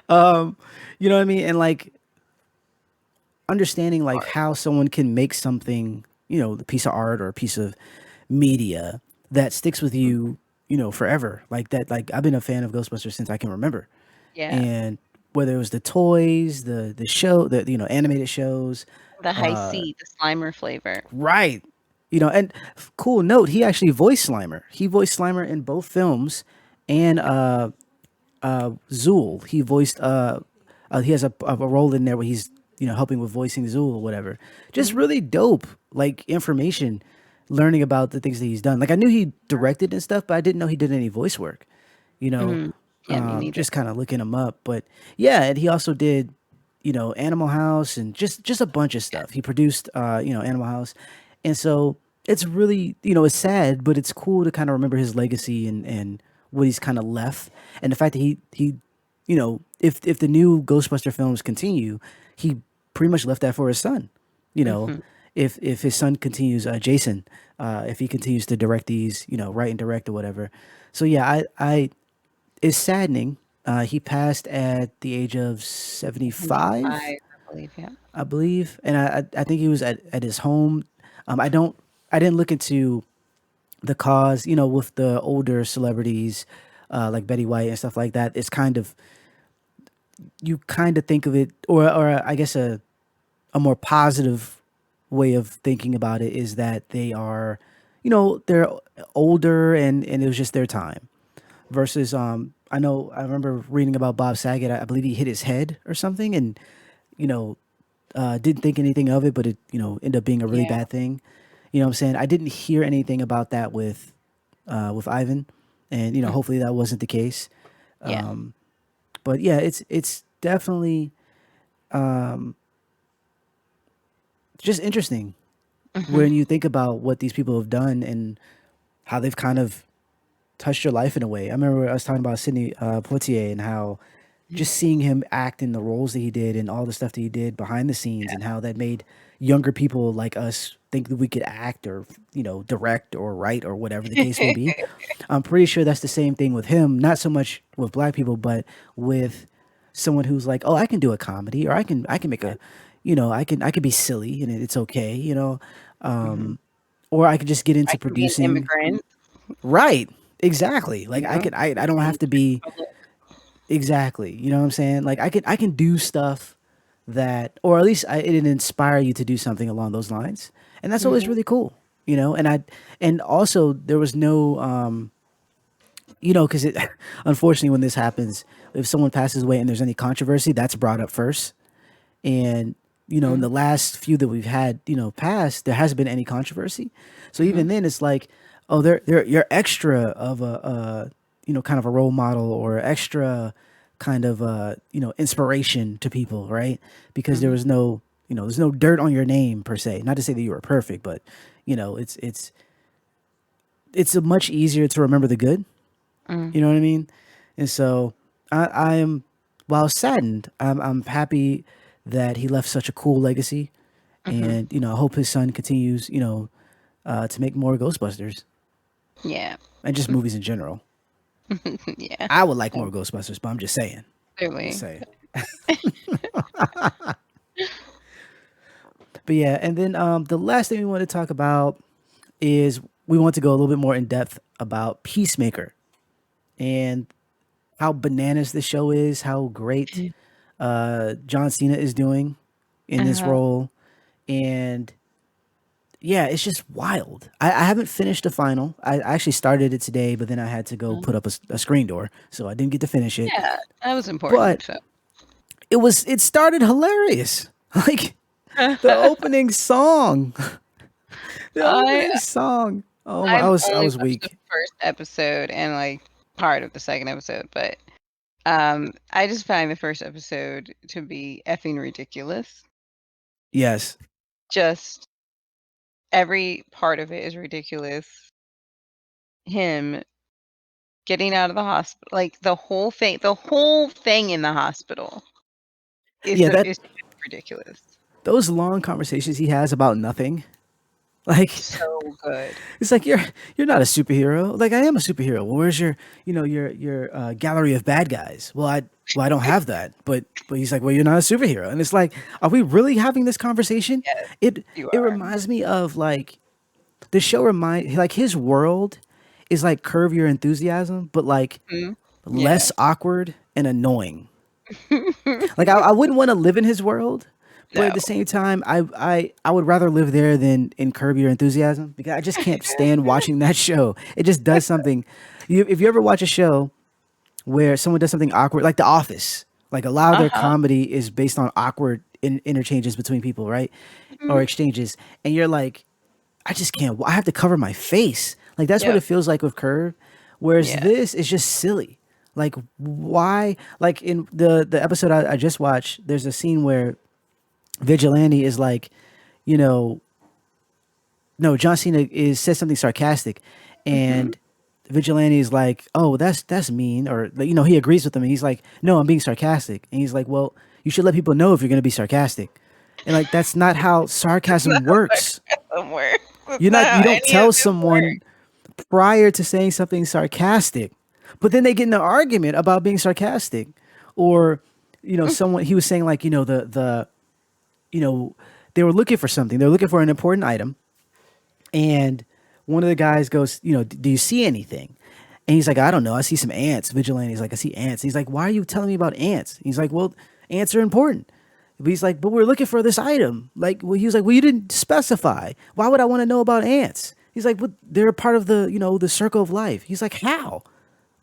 know what I mean? And like understanding like how Horrible. someone can make something, a piece of art or a piece of media that sticks with Mhm. you, forever. Like that. Like I've been a fan of Ghostbusters since I can remember, Yeah. and whether it was the toys, the show, the animated shows, The high C, the Slimer flavor. right? And cool note, he actually voiced Slimer. He voiced Slimer in both films, and Zool. He voiced he has a role in there where he's helping with voicing Zool or whatever. Just Mhm. really dope like information, learning about the things that he's done. Like I knew he directed and stuff, but I didn't know he did any voice work. You know, Mm. Yeah, me neither. just kind of looking him up. But yeah, and he also did Animal House and just a bunch of stuff. He produced Animal House, and so it's really it's sad, but it's cool to kind of remember his legacy and what he's kind of left, and the fact that he if the new Ghostbuster films continue, he pretty much left that for his son. You know, Mhm. if his son continues, Jason, if he continues to direct these, write and direct or whatever. So yeah, I it's saddening. He passed at the age of 75, 75, I believe, yeah. I believe, and I think he was at his home. I didn't look into the cause. With the older celebrities, like Betty White and stuff like that. It's kind of you kind of think of it, or I guess a more positive way of thinking about it is that they are, they're older and it was just their time. Versus I know I remember reading about Bob Saget. I believe he hit his head or something, and you know didn't think anything of it, but it ended up being a really Yeah. bad thing. You know what I'm saying? I didn't hear anything about that with Ivan, and Mm. hopefully that wasn't the case. Yeah. But yeah, it's definitely just interesting Mhm. when you think about what these people have done and how they've kind of touched your life in a way. I remember I was talking about Sidney Poitier and how Mhm. just seeing him act in the roles that he did and all the stuff that he did behind the scenes and how that made younger people like us think that we could act or direct or write or whatever the case may be. I'm pretty sure that's the same thing with him, not so much with black people but with someone who's like, oh, I can do a comedy, or I can make Yeah. a I can be silly and it's okay, Mhm. or I could just get I into can be an producing. immigrant, Right. Exactly. Like I don't have in to Czech be. Republic. Exactly. You know what I'm saying? Like I can do stuff that, or at least it'd inspire you to do something along those lines, and that's always Mhm. really cool. And also there was no, because it, unfortunately, when this happens, if someone passes away and there's any controversy, that's brought up first. And in Mm. the last few that we've had, passed, there hasn't been any controversy. So Mhm. even then, it's like, oh, they're you're extra of a kind of a role model or extra kind of inspiration to people, right? Because there Mhm. was no there's no dirt on your name per se. Not to say that you were perfect, but it's a much easier to remember the good. Mm. You know what I mean? And so I am, while saddened, I'm happy that he left such a cool legacy, Mhm. and I hope his son continues, to make more Ghostbusters Yeah. and just movies in general. Yeah. I would like Um, more Ghostbusters, but I'm just saying, just Clearly. saying. But yeah, and then the last thing we want to talk about is we want to go a little bit more in depth about Peacemaker and how bananas this show is, how great John Cena is doing in this Uh-huh. role. and yeah, it's just wild. I haven't finished the final. I actually started it today, but then I had to go Mhm. put up a screen door, so I didn't get to finish it. Yeah, that was important, But so it started hilarious. Like the opening song, the I opening song. Oh my, I've I only was watched the weak. first episode and, like, part of the second episode, but, I just find the first episode to be effing ridiculous. Yes. Just every part of it is ridiculous. Him getting out of the hospital, like, the whole thing in the hospital is Yeah, that is just ridiculous. those long conversations he has about nothing. Like So good. it's like you're not a superhero. Like I am a superhero. Well, where's your your gallery of bad guys? Well I don't have that. But he's like, well, you're not a superhero. And it's like, are we really having this conversation? Yes, It you it are. reminds me of like the show remind like his world is like Curve Your Enthusiasm, but like Mhm. less Yes. awkward and annoying. Like I wouldn't want to live in his world, but at No. the same time, I would rather live there than in Curb Your Enthusiasm because I just can't stand watching that show. It just does something. If you ever watch a show where someone does something awkward, like The Office, like a lot of their Uh-huh. comedy is based on awkward interchanges between people, right, or Mhm. exchanges, and you're like, I just can't. I have to cover my face. Like that's what it Yep. feels like with Curve. Whereas Yeah. this is just silly. Like why? Like in the episode I just watched, there's a scene where Vigilante is like, you know, no, John Cena is says something sarcastic, Mhm. and Vigilante is like, oh, that's mean, or like, he agrees with him, and he's like, no, I'm being sarcastic, and he's like, well, you should let people know if you're gonna be sarcastic, and like that's not how It's not sarcasm how works. sarcasm works. It's You're not not how you don't any of tell this works. someone prior to saying something sarcastic, but then they get in an argument about being sarcastic, or someone he was saying like you know they were looking for something, they're looking for an important item, and one of the guys goes, do you see anything? And he's like, I don't know, I see some ants. Vigilante's like, I see ants. He's like, why are you telling me about ants? He's like, well, ants are important. But he's like, but we're looking for this item. Like, well, he was like, well, you didn't specify. Why would I want to know about ants? He's like, well, they're a part of the circle of life. He's like, how?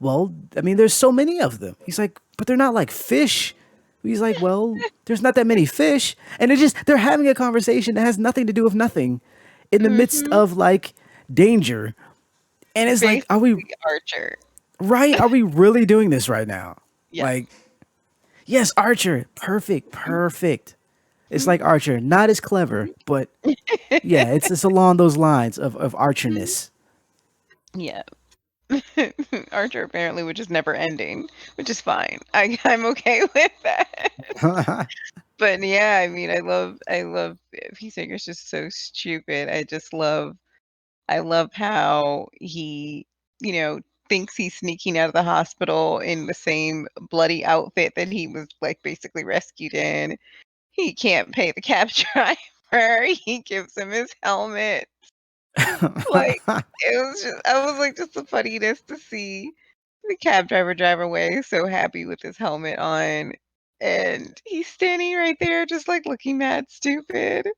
Well, I mean, there's so many of them. He's like, but they're not like fish. He's like, well, there's not that many fish. And they're having a conversation that has nothing to do with nothing in the midst Mhm. of like danger. And it's like, are we Basically Archer. right? Are we really doing this right now? Yes. Like, yes, Archer. Perfect. Perfect. It's Mhm. like Archer. Not as clever, but yeah, it's along those lines of Archerness. Yeah. Archer apparently, which is never ending, which is fine. I'm okay with that. But yeah, I mean, I love Peacemaker's just so stupid. I love how he, you know, thinks he's sneaking out of the hospital in the same bloody outfit that he was like basically rescued in. He can't pay the cab driver. He gives him his helmet. Like, I was like, just the funniness to see the cab driver drive away so happy with his helmet on, and he's standing right there just, like, looking mad stupid.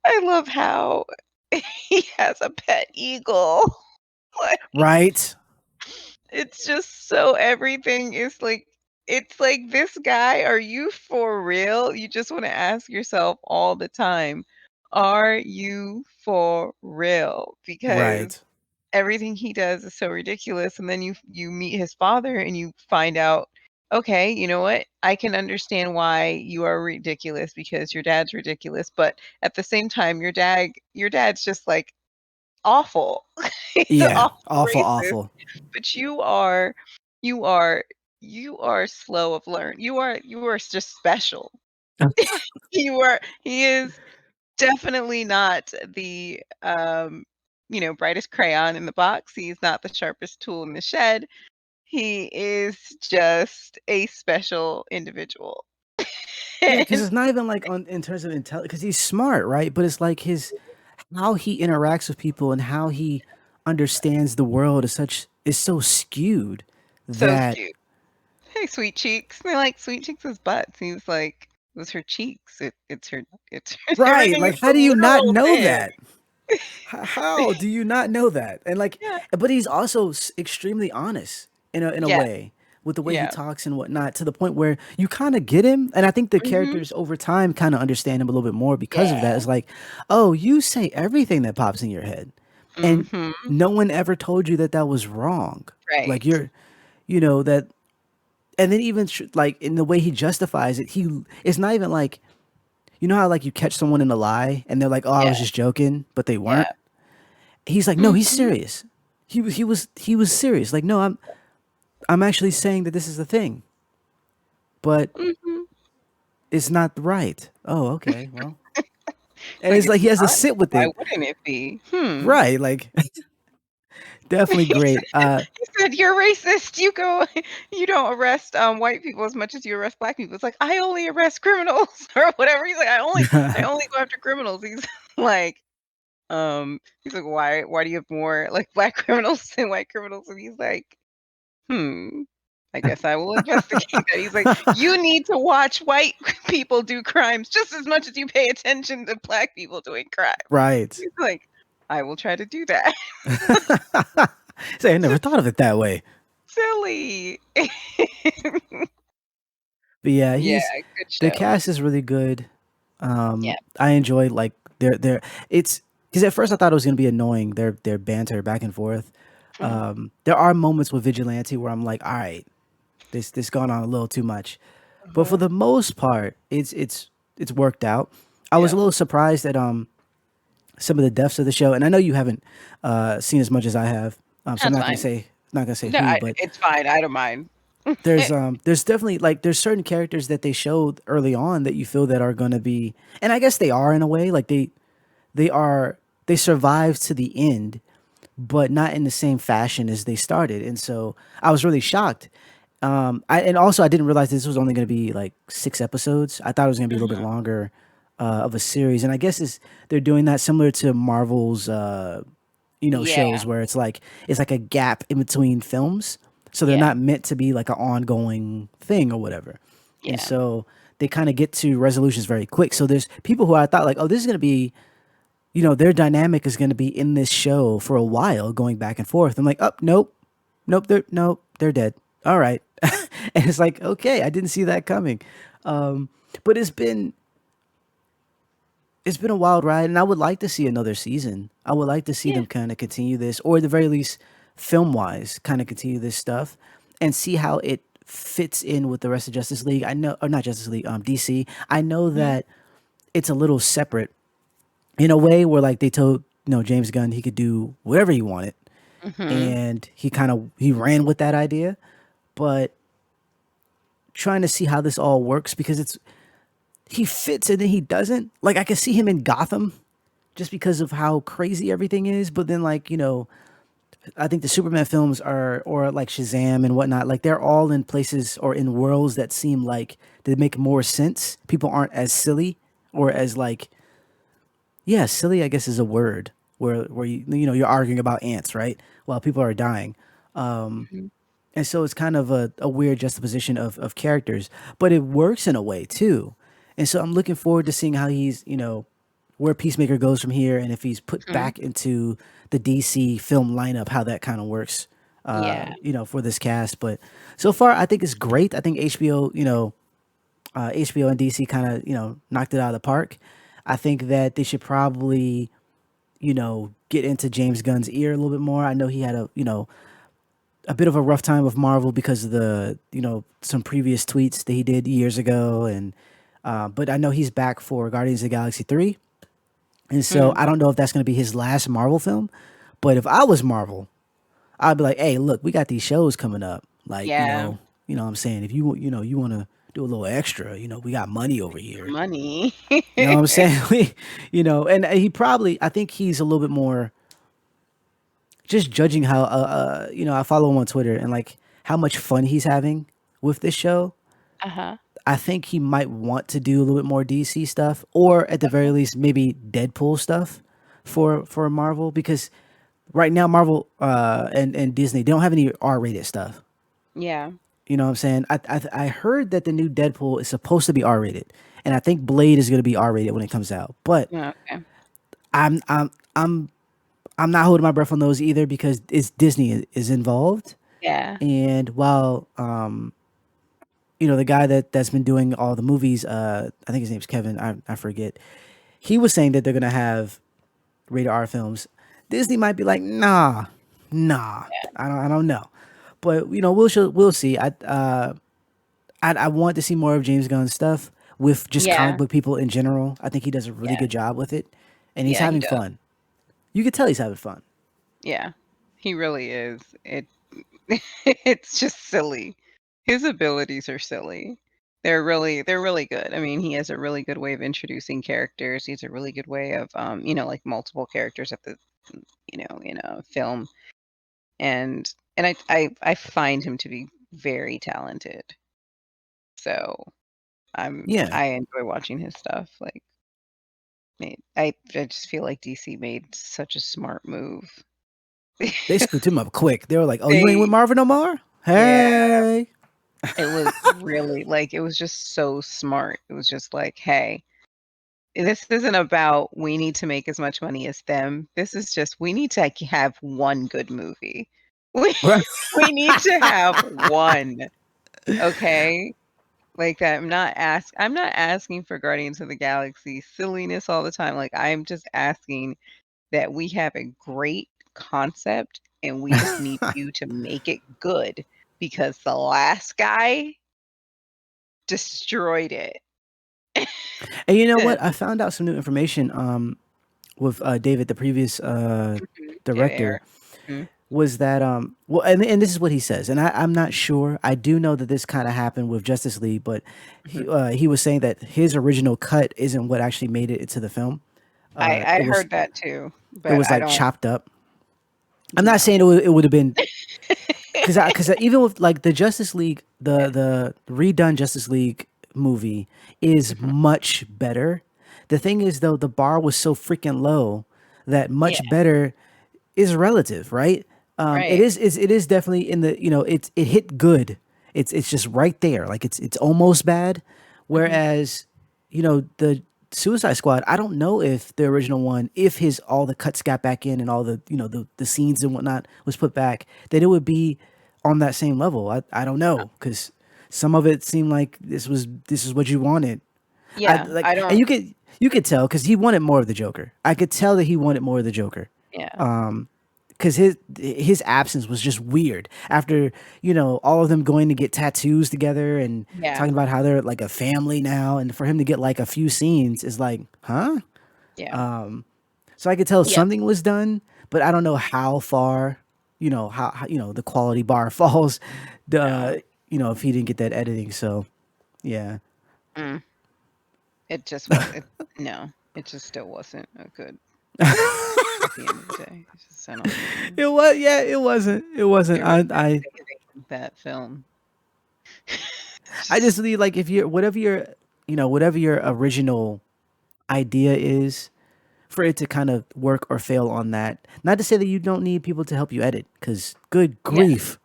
I love how he has a pet eagle. Like, Right? it's just so everything is like it's like, "This guy, are you for real?" You just wanna ask yourself all the time, "Are you for real?" Because Right. everything he does is so ridiculous, and then you meet his father and you find out, "Okay, you know what? I can understand why you are ridiculous because your dad's ridiculous, but at the same time, your dad's just, like, awful. He's an Yeah. awful Awful, racist, awful. but you are you are slow of learn. You are just special. He is definitely not the, brightest crayon in the box. He's not the sharpest tool in the shed. He is just a special individual. Yeah, because And it's not even like on in terms of intelligence, because he's smart, right? But it's like his how he interacts with people and how he understands the world is so skewed so that cute. Hey, sweet cheeks. They like sweet cheeks' butts. He's like, was her cheeks. It's her. It's Right. everything is Like, how the do you not literal know thing. that? How do you not know that? And like, Yeah. but he's also extremely honest in a Yeah. way with the way he Yeah. talks and whatnot, to the point where you kind of get him. And I think the Mhm. characters over time kind of understand him a little bit more because of that. Yeah. It's like, oh, you say everything that pops in your head, and Mhm. no one ever told you that that was wrong. Like Right. you're, that. And then even like in the way he justifies it, it's not even like, how like you catch someone in a lie and they're like, "Oh, I Yeah. was just joking," but they Yeah. weren't. He's like, "No, he's Mhm. serious. He was serious. Like, no, I'm actually saying that this is the thing, but Mhm. it's not right." Oh, okay, well, and Like, it's like it's he has to not, sit so with why it, wouldn't it be? Hmm. right? Like, definitely great. He said, "You're racist. You go you don't arrest, white people as much as you arrest black people." It's like, "I only arrest criminals," or whatever. He's like, "I only go after criminals." He's like, he's like, "Why do you have more, like, black criminals than white criminals?" And he's like, "Hmm, I guess I will investigate that." He's like, "You need to watch white people do crimes just as much as you pay attention to black people doing crimes." Right. He's like, "I will try to do that." Say, I never Just thought of it that way. silly. But yeah, Yeah, he's good the show. cast is really good. Yeah. I enjoy like their it's because at first I thought it was gonna be annoying, their banter back and forth. Mhm, There are moments with Vigilante where I'm like, all right, this gone on a little too much, but for uh-huh. the most part, it's worked out. I was a Yeah, little surprised at some of the deaths of the show, and I know you haven't seen as much as I have, so I'm that's fine. not gonna say No, who, but it's fine, I don't mind. there's definitely like there's certain characters that they showed early on that you feel that are gonna be, and I guess they are in a way, like they are they survive to the end, but not in the same fashion as they started. And so I was really shocked. And also I didn't realize this was only going to be like 6 episodes. I thought it was going to be a little bit Mhm. longer of a series. And I guess they're doing that similar to Marvel's, Yeah, shows where it's like a gap in between films. So they're yeah, not meant to be like an ongoing thing or whatever. And yeah. so they kind of get to resolutions very quick. So there's people who I thought like, oh, this is going to be, their dynamic is going to be in this show for a while, going back and forth. I'm like, oh, nope, they're dead. All right, and it's like, okay, I didn't see that coming. But it's been a wild ride, and I would like to see another season. I would like to see Yeah, them kind of continue this, or at the very least, film wise, kind of continue this stuff, and see how it fits in with the rest of Justice League. I know, or not Justice League, DC. I know mhm, that it's a little separate in a way where like they told James Gunn he could do whatever he wanted, mhm. and he ran with that idea, but trying to see how this all works because he fits and then he doesn't. Like I could see him in Gotham just because of how crazy everything is, but then like I think the Superman films are, or like Shazam and whatnot, like they're all in places or in worlds that seem like they make more sense. People aren't as silly or as like, yeah, silly, I guess is a word where you're arguing about ants, right? While people are dying. Mhm. And so it's kind of a weird juxtaposition of characters, but it works in a way too. And so I'm looking forward to seeing how where Peacemaker goes from here, and if he's put Mhm. back into the DC film lineup, how that kind of works, Yeah. for this cast. But so far, I think it's great. I think HBO and DC kind of, knocked it out of the park. I think that they should probably, get into James Gunn's ear a little bit more. I know he had a bit of a rough time with Marvel because of the, some previous tweets that he did years ago. And, but I know he's back for Guardians of the Galaxy 3. And so Mm. I don't know if that's going to be his last Marvel film. But if I was Marvel, I'd be like, hey, look, we got these shows coming up. Like, Yeah. what I'm saying, if you want to do a little extra, we got money over here. Money. You know what I'm saying? And I think he's a little bit more just judging how, I follow him on Twitter and like how much fun he's having with this show. Uh-huh. I think he might want to do a little bit more DC stuff, or at the very least, maybe Deadpool stuff for Marvel, because right now Marvel and Disney, they don't have any R-rated stuff. Yeah. You know what I'm saying? I heard that the new Deadpool is supposed to be R-rated, and I think Blade is going to be R-rated when it comes out. But Yeah, okay. I'm I'm I'm I'm not holding my breath on those either because it's is involved. Yeah. And while the guy that's been doing all the movies, I think his name's Kevin. I forget. He was saying that they're gonna have rated R films. Disney might be like, nah. I don't know, but we'll see. I want to see more of James Gunn's stuff with just comic Yeah. book people in general. I think he does a really Yeah. good job with it, and he's Yeah, he having does. fun. You could tell he's having fun. Yeah. He really is. It's just silly. His abilities are silly. They're really good. I mean, he has a really good way of introducing characters. He's a really good way of like multiple characters at the in a film. And I find him to be very talented. So Yeah, I enjoy watching his stuff. Like I just feel like DC made such a smart move. they scooped him up quick. They were like, "Oh, you ain't with They Marvel no more? Yeah, Hey." it was really like it was just so smart. It was just like, "Hey, this isn't about we need to make as much money as them. This is just we need to have one good movie. We Right. we need to have one, okay? Like that. I'm not asking for Guardians of the Galaxy silliness all the time. Like I'm just asking that we have a great concept and we just need you to make it good because the last guy destroyed it. And you know what? I found out some new information. With David, the previous Mhm. David director, Ayer. Mhm. was that well, and this is what he says, and I'm not sure. I do know that this kind of happened with Justice League, but Mhm. he was saying that his original cut isn't what actually made it into the film. I It was heard that too, it but was I like don't chopped up. I'm not no. saying it would have been because even with like the Justice League, the redone Justice League movie is Mhm. much better. The thing is though, the bar was so freaking low that Yeah, much better is relative, right? It right. is definitely in the it hit good. It's just right there, like it's almost bad. Mhm. Whereas the Suicide Squad, I don't know if the original one, if his all the cuts got back in and all the the scenes and whatnot was put back, that it would be on that same level. I don't know because some of it seemed like this is what you wanted. I Yeah, like, I and don't you could tell because he wanted more of the Joker. I could tell that he wanted more of the Joker yeah. because his absence was just weird after all of them going to get tattoos together and Yeah. talking about how they're like a family now, and for him to get like a few scenes is like, huh? Yeah. So I could tell Yep. something was done, but I don't know how far how the quality bar falls No. the if he didn't get that editing. So yeah. Mm. It just was it no. It just still wasn't a good at the end of the day. It's just I don't It was, yeah, it wasn't They were saving that film. I just Just need like if you're whatever your original idea is, for it to kind of work or fail on that. Not to say that you don't need people to help you edit, because good yeah, grief,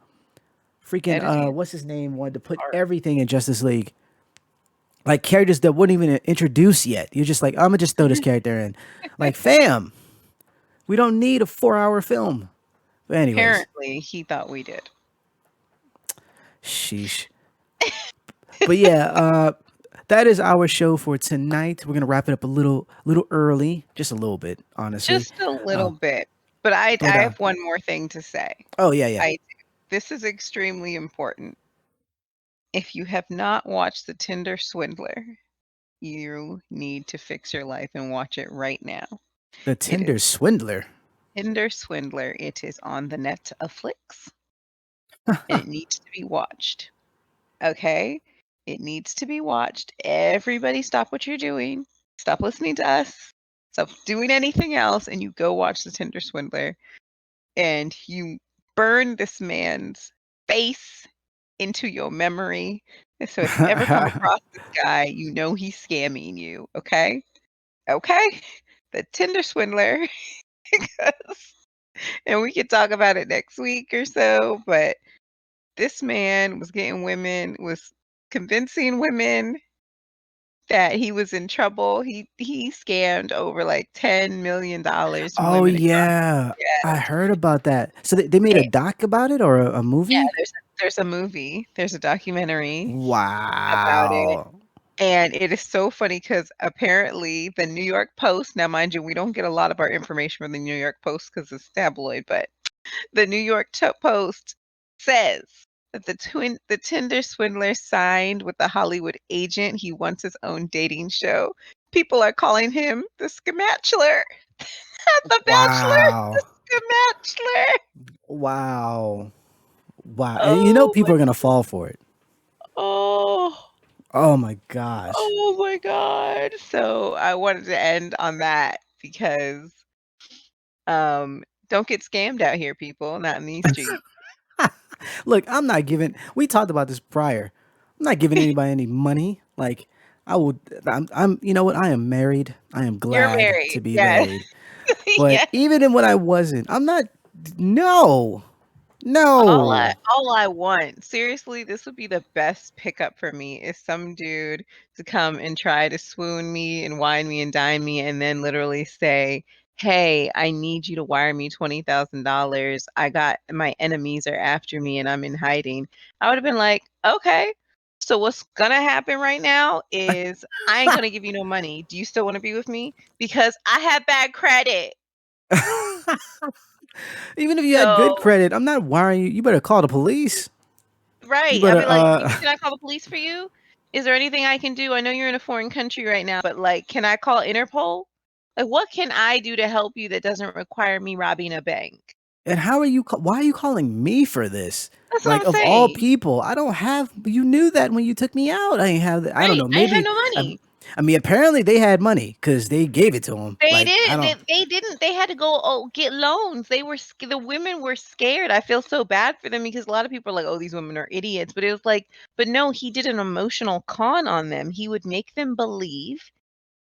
freaking editing is what's his name wanted to put hard. everything in Justice League, like characters that weren't even introduced yet. You're just like, I'm gonna just throw this character in, like fam. We don't need a 4-hour film. But anyways, Apparently, he thought we did. sheesh. But yeah, that is our show for tonight. We're gonna wrap it up a little early, just a little bit, honestly. Just a little Uh, bit. But I but I have one more thing to say. oh yeah, yeah. I This is extremely important. If you have not watched The Tinder Swindler, you need to fix your life and watch it right now. The It is Tinder Swindler. Tinder Swindler. It is on the Netflix and it needs to be watched. Okay? It needs to be watched. Everybody stop what you're doing. Stop listening to us. Stop doing anything else and you go watch The Tinder Swindler and you burn this man's face into your memory. And so if you ever come across this guy, you know he's scamming you, okay? Okay? The Tinder Swindler. 'Cause and we can talk about it next week or so, but This man was getting women, was convincing women that he was in trouble. He scammed over like $10 million from Oh women across. yeah, I Yes. heard about that. So they made a Eh, doc about it or a yeah, movie? there's a movie, there's a documentary about it, Wow. and it is so funny because apparently the New York Post, now mind you, we don't get a lot of our information from the New York Post because it's tabloid, but the New York Post says that the Tinder swindler signed with the Hollywood agent. He wants his own dating show. People are calling him the Scamatchler, not the Bachelor, the Wow. Scamatchler. Wow. Wow. And you know Oh my, people are gonna fall for it. oh, Oh my gosh. oh my God. So I wanted to end on that because don't get scammed out here, people, not in these streets. Look, I'm not giving. We talked about this prior. I'm not giving anybody any money. Like I would. I'm. You know what? I am married. I am You're glad to married. be Yes. married. But Yes. even in when I wasn't, I'm not. No. All I No. all I want, seriously, this would be the best pickup for me, is some dude to come and try to swoon me and wine me and dine me and then literally say, "Hey, I need you to wire me $20,000. I got my enemies are after me and I'm in hiding." I would have been like, "Okay. So what's gonna happen right now is I ain't gonna give you no money. Do you still wanna be with me? Because I have bad credit." Even if you had good So credit, I'm not wiring you. You better call the police. You right, I'd better. be like, "Can I call the police for you? Is there anything I can do? I know you're in a foreign country right now, but, like, can I call Interpol? Like, what can I do to help you that doesn't require me robbing a bank?" And how are you? Why are you calling me for this? That's what Like I'm of all saying. people, I don't have. You knew that when you took me out. I ain't have. I don't Right, know. I ain't had Maybe. no Um, money. I mean, apparently they had money because they gave it to him. They Like I didn't, don't. they didn't, they had to go, get loans. They were sc The women were scared. I feel so bad for them because a lot of people are like, "Oh, these women are idiots," but it was like, but no, he did an emotional con on them. He would make them believe.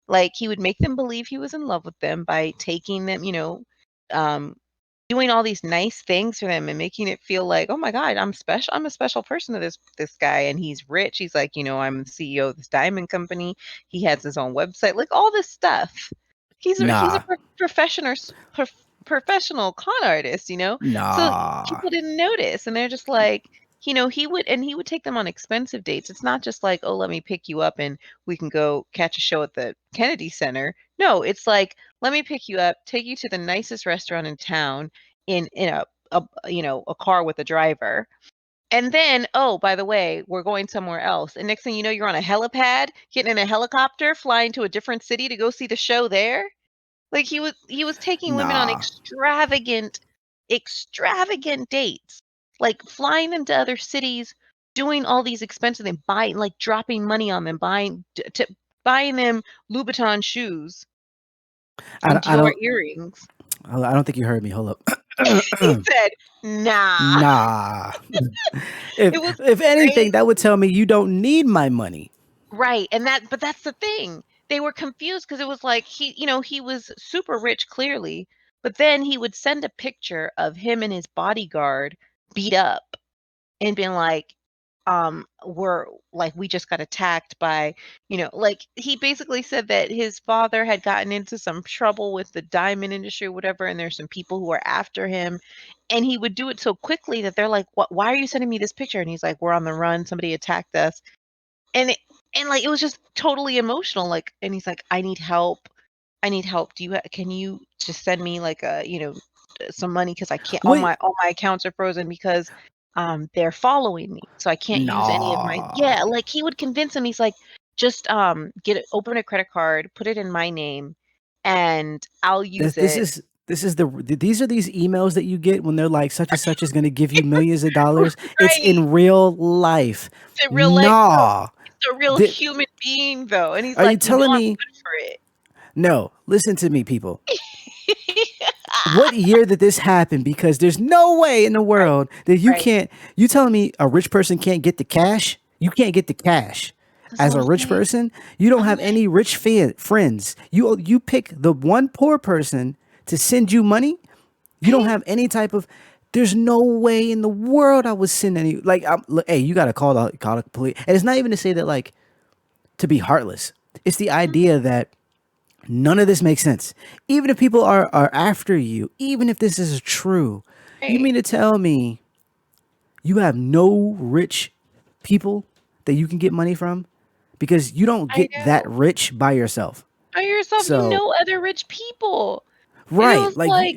Like, he would make them believe he was in love with them by taking them, um, doing all these nice things for them and making it feel like, "Oh my god, I'm special. I'm a special person to this guy, and he's rich." He's like, "I'm the CEO of this diamond company. He has his own website." Like, all this stuff. He's a Nah. professional con artist, So Nah. people didn't notice, and they're just like, he would take them on expensive dates. It's not just like, "Oh, let me pick you up and we can go catch a show at the Kennedy Center." No, it's like, "Let me pick you up, take you to the nicest restaurant in town in a car with a driver. And then, oh, by the way, we're going somewhere else." And next thing you know, you're on a helipad, getting in a helicopter, flying to a different city to go see the show there. Like, he was taking women on Nah. extravagant dates, like flying them to other cities, doing all these expensive and buying, like, dropping money on them, buying them Louboutin shoes and I Dior don't. earrings. I don't think you heard me. Hold He up. said, "Nah." Nah. It was If anything, crazy. that would tell me you don't need my money. Right, but that's the thing. They were confused because it was like he was super rich clearly, but then he would send a picture of him and his bodyguard beat up and being like, we're like, "We just got attacked by," like, he basically said that his father had gotten into some trouble with the diamond industry or whatever, and there's some people who are after him, and he would do it so quickly that they're like, "What? Why are you sending me this picture?" And he's like, "We're on the run. Somebody attacked us." And it like, it was just totally emotional, like, and he's like, "I need help. I need help. Can you just send me, like, some money because I can't, Wait. all my accounts are frozen because, they're following me, so I can't use any of my." Nah. Yeah, like, he would convince him, he's like, "Just, open a credit card, put it in my name, and I'll This use this it." is this is the these are these emails that you get when they're like such and such is going to give you millions of dollars. It's Right. in real life. It's a real life, though. Nah. It's a real Th- human being, though, and he's are you like, telling I'm me good for no? Listen to me, people. it." What year did this happen? Because there's no way in the Right, world that you right. can't. You telling me a rich person can't get the cash? You can't get the cash That's as what a I'm rich saying. person. You don't I'm have like, any rich friends. You pick the one poor person to send you money. You don't right? have any type of. There's no way in the world I would send any. Like, look, hey, you gotta call the police. And it's not even to say that like to be heartless. It's the idea that none of this makes sense. Even if people are after you, even if this is true, you Right. mean to tell me you have no rich people that you can get money from? Because you don't I get that know. rich by yourself. By yourself, you So, know other rich people. And it right, was like like,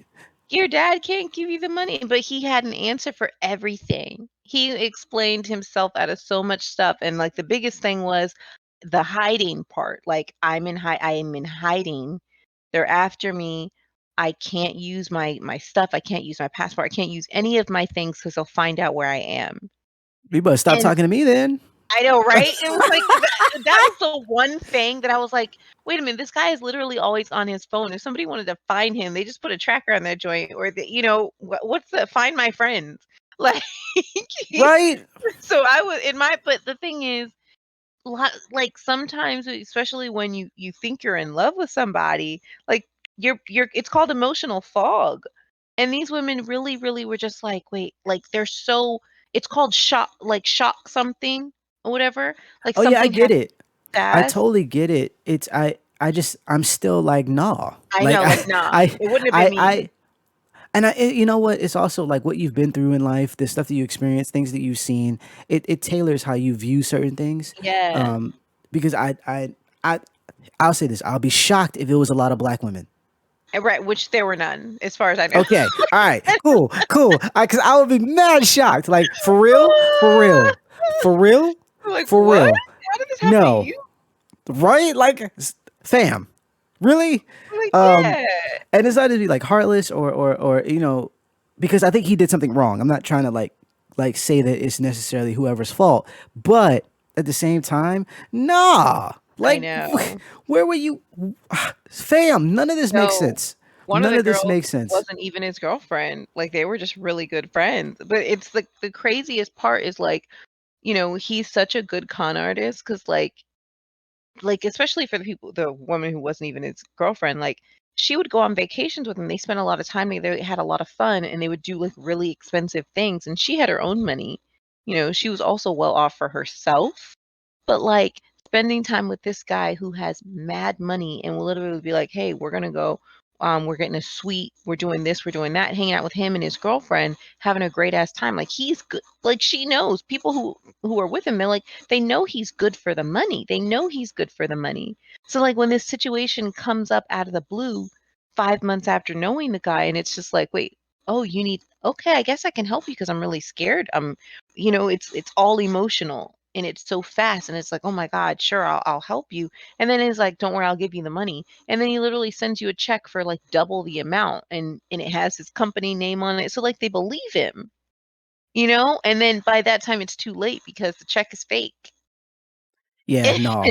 you, your dad can't give you the money, but he had an answer for everything. He explained himself out of so much stuff, and, like, the biggest thing was the hiding part. Like, I am in hiding. They're after me. I can't use my stuff. I can't use my passport. I can't use any of my things because 'cause they'll find out where I am. you better stop And talking to me then. I know, right? It was like that was the one thing that I was like, "Wait a minute, this guy is literally always on his phone. If somebody wanted to find him, they just put a tracker on their joint or what's the find my friends." Like, Right? so I was in my but the thing is, like, sometimes, especially when you think you're in love with somebody, like, you're it's called emotional fog. And these women really, really were just like, "Wait," like, they're so it's called shock something or whatever, like, Oh yeah, I something get happened it. I fast. totally get it. It's I'm still like nah. I Like know, like, nah, I it wouldn't have been me. I and you know what? It's also like what you've been through in life, the stuff that you experience, things that you've seen. It tailors how you view certain things. Yeah. Um, because I I'll say this: I'll be shocked if it was a lot of black women. And right, which there were none, as far as I know. Okay, all right, cool, cool. Because I would be mad shocked. Like for real, for real, for real, Like, for "What? real. How did this happen to No, you?" right? Like, fam, really? Like, Um, "Yeah." and it's not to be like heartless or because I think he did something wrong. I'm not trying to like say that it's necessarily whoever's fault, but at the same time, nah. I Like, know. where were you, fam? None of this makes No. sense. One of None the of this girls makes sense. wasn't even his girlfriend, like, they were just really good friends, but it's the craziest part is, like, he's such a good con artist because especially for the woman who wasn't even his girlfriend, like, she would go on vacations with him, they spent a lot of time together, they had a lot of fun, and they would do, like, really expensive things, and she had her own money, she was also well off for herself. But, like, spending time with this guy who has mad money and will literally be like, "Hey, we're gonna go, we're getting a suite, we're doing this, we're doing that," hanging out with him and his girlfriend, having a great ass time. Like, he's good. Like, she knows people who are with him, they know he's good for the money. They know he's good for the money. So, like, when this situation comes up out of the blue 5 months after knowing the guy, and it's just like, "Wait, oh, you need okay, I guess I can help you because I'm really scared." It's all emotional and it's so fast and it's like, "Oh my god, sure, I'll help you." And then it's like, "Don't worry, I'll give you the money." And then he literally sends you a check for like double the amount and it has his company name on it. So like they believe him. And then by that time it's too late because the check is fake. Yeah, no.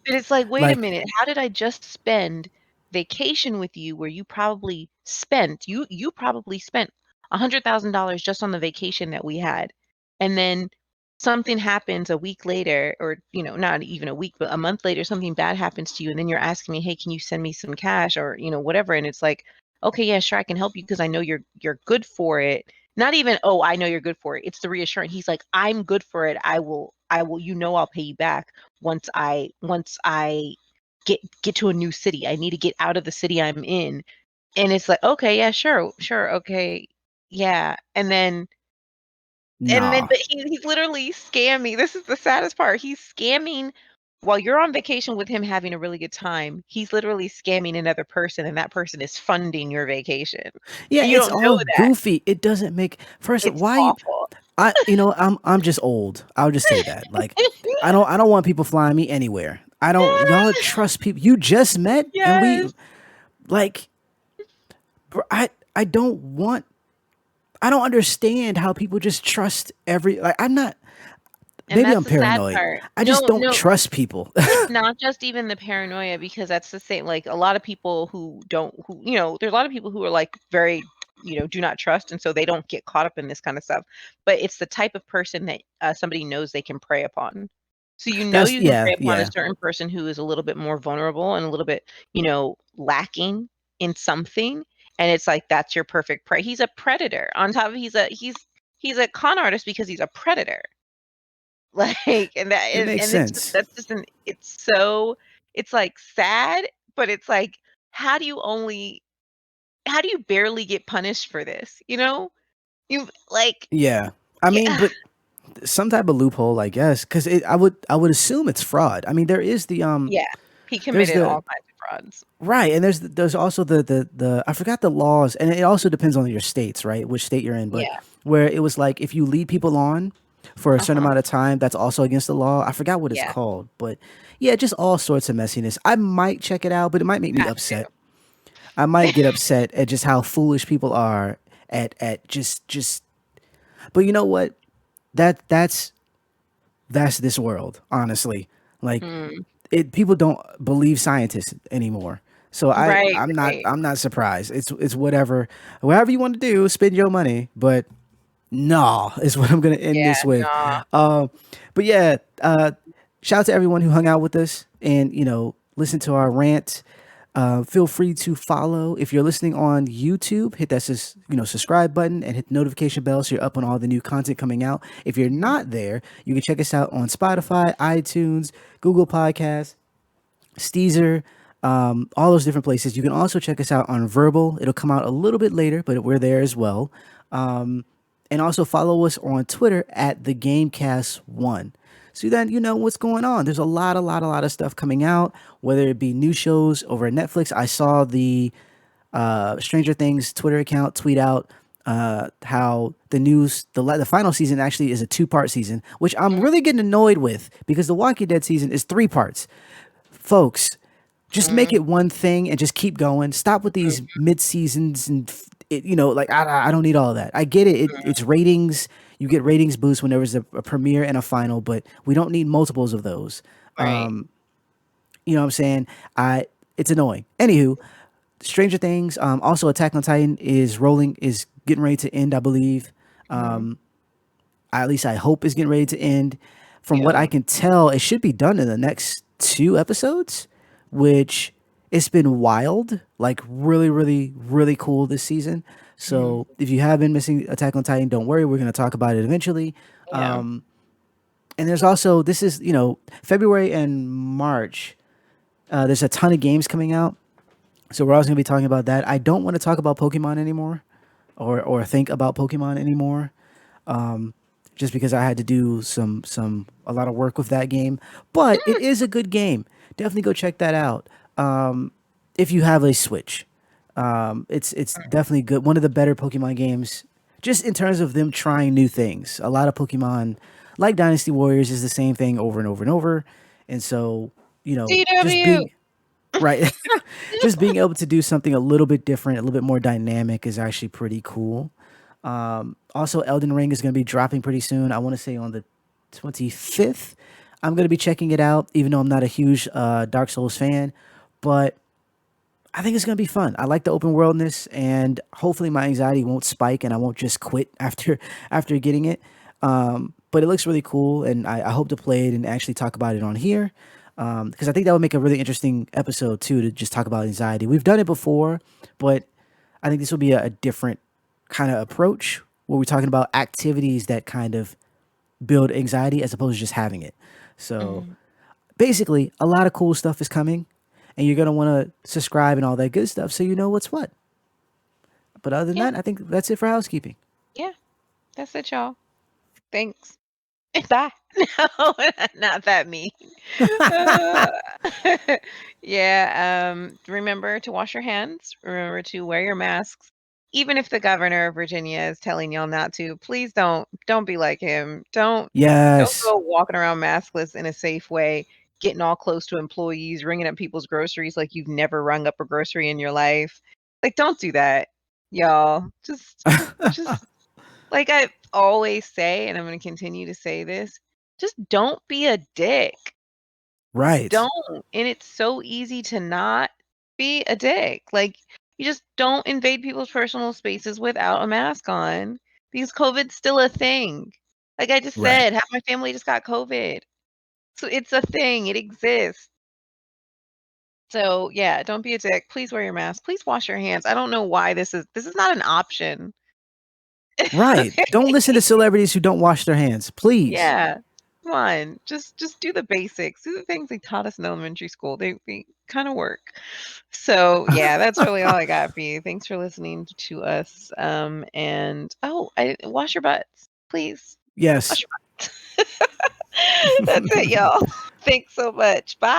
And it's like, "Wait a Like, minute, how did I just spend vacation with you where you probably spent $100,000 just on the vacation that we had, and then something happens a week later or, not even a week, but a month later, something bad happens to you, and then you're asking me, 'Hey, can you send me some cash?' Or, whatever." And it's like, "Okay, yeah, sure, I can help you because I know you're good for it." Not even, "Oh, I know you're good for it." It's the reassurance. He's like, "I'm good for it. I will, I'll pay you back once I get to a new city. I need to get out of the city I'm in." And it's like, "Okay, yeah, sure, sure, okay, yeah." And then nah. but he's literally scamming. This is the saddest part. He's scamming while you're on vacation with him having a really good time. He's literally scamming another person, and that person is funding your vacation. Yeah, And you it's don't know all that. goofy. It doesn't make first of It's why you awful. I'm just old. I'll just say that. Like I don't want people flying me anywhere. I don't y'all trust people you just met and we Yes. like I don't want I don't understand how people just trust every like I'm not And maybe that's I'm the sad paranoid. part. I just No, don't no. trust people. It's not just even the paranoia because that's the same like, a lot of people who don't who there's a lot of people who are, like, very, do not trust, and so they don't get caught up in this kinda stuff, but it's the type of person that, somebody knows they can prey upon. So That's you can yeah, prey upon a yeah. certain person who is a little bit more vulnerable and a little bit, lacking in something, And it's like, that's your perfect prey. He's a predator. On top of he's a con artist because he's a predator. Like, and that It is, makes and it's just, sense. that's just it's so, it's like sad, but it's like, how do you only, how do you barely get punished for this? You know? You like, Yeah. I mean, yeah, but some type of loophole, I guess, because I would assume it's fraud. I mean, there is yeah. He there's committed the all kinds of frauds. right, and there's also the I forgot the laws, and it also depends on your states, right, which state you're in, but Yeah. where it was like if you lead people on for a certain Uh-huh. amount of time, that's also against the law. I forgot what it's Yeah. called, but yeah, just all sorts of messiness. I might check it out, but it might make You me have upset. I might get upset at just how foolish people are at just. But you know what? That's this world, honestly. Like to. Mm. people don't believe scientists anymore. So Right, I'm not right. I'm not surprised. It's whatever you want to do, spend your money, but nah is what I'm gonna end Yeah, this with. nah. Uh, but yeah, shout out to everyone who hung out with us and listen to our rant. Feel free to follow if you're listening on YouTube. Hit that subscribe button and hit the notification bell so you're up on all the new content coming out. If you're Mhm. not there, you can check us out on Spotify, iTunes, Google Podcasts, Steezer, all those different places. You can also check us out on Verbal. It'll come out a little bit later, but we're there as well. And also follow us on Twitter at the Gamecast1. So then you know what's going on. There's a lot of stuff coming out, whether it be new shows over at Netflix. I saw the Stranger Things Twitter account tweet out how the final season actually is a 2-part season, which I'm Mm, really getting annoyed with because the Walking Dead season is 3 parts. Folks, just make mm, it one thing and just keep going. Stop with mm, these mid seasons and like I don't need all of that. I get it. It's mm. ratings. You get ratings boost when there's a premiere and a final, but we don't need multiples of those. Right. You know what I'm saying? I It's annoying. Anywho, Stranger Things. Also, Attack on Titan is getting ready to end. I believe. Mhm. At least I hope is getting ready to end. From what I Yeah. can tell, it should be done in the next 2 episodes, which it's been wild, like really, really, really cool this season. Mhm. So if you have been missing Attack on Titan, don't worry, we're going to talk about it eventually. Yeah. And there's also this is February and March. There's a ton of games coming out, so we're also going to be talking about that. I don't want to talk about Pokemon anymore, or think about Pokemon anymore just because I had to do a lot of work with that game. But it is a good game. Definitely go check that out. If you have a Switch, it's definitely good. One of the better Pokemon games, just in terms of them trying new things. A lot of Pokemon, like Dynasty Warriors, is the same thing over and over and over, and so just CW. being right, just being able to do something a little bit different, a little bit more dynamic, is actually pretty cool. Also, Elden Ring is going to be dropping pretty soon. I want to say on the 25th. I'm going to be checking it out, even though I'm not a huge Dark Souls fan. But I think it's going to be fun. I like the open worldness, and hopefully my anxiety won't spike and I won't just quit after getting it. But it looks really cool, and I hope to play it and actually talk about it on here because I think that would make a really interesting episode too to just talk about anxiety. We've done it before, but I think this will be a different kind of approach where we're talking about activities that kind of build anxiety as opposed to just having it. So Mm. basically, a lot of cool stuff is coming, and you're gonna want to subscribe and all that good stuff so you know what's what. But other than Yeah. that, I think that's it for housekeeping. Yeah. That's it, y'all. Thanks. Bye. No, not that mean. Uh, yeah, remember to wash your hands. Remember to wear your masks. Even if the governor of Virginia is telling y'all not to, please don't be like him. Don't Yes. go walking around maskless in a safe way, getting all close to employees, ringing up people's groceries like you've never rung up a grocery in your life. Like, don't do that, y'all. Just like I always say, and I'm going to continue to say this, just don't be a dick. Just Right. don't. And it's so easy to not be a dick. Like, you just don't invade people's personal spaces without a mask on because COVID's still a thing. Like I just Right. said, half my family just got COVID. So it's a thing. It exists. So, yeah, don't be a dick. Please wear your mask. Please wash your hands. I don't know why this is not an option. Right. Don't listen to celebrities who don't wash their hands, please. Yeah. Come on. Just do the basics. Do the things they taught us in elementary school. They kind of work. So, yeah, that's really all I got for you. Thanks for listening to us. And I wash your butts, please. Yes. Wash your butts. That's it, y'all. Thanks so much. Bye.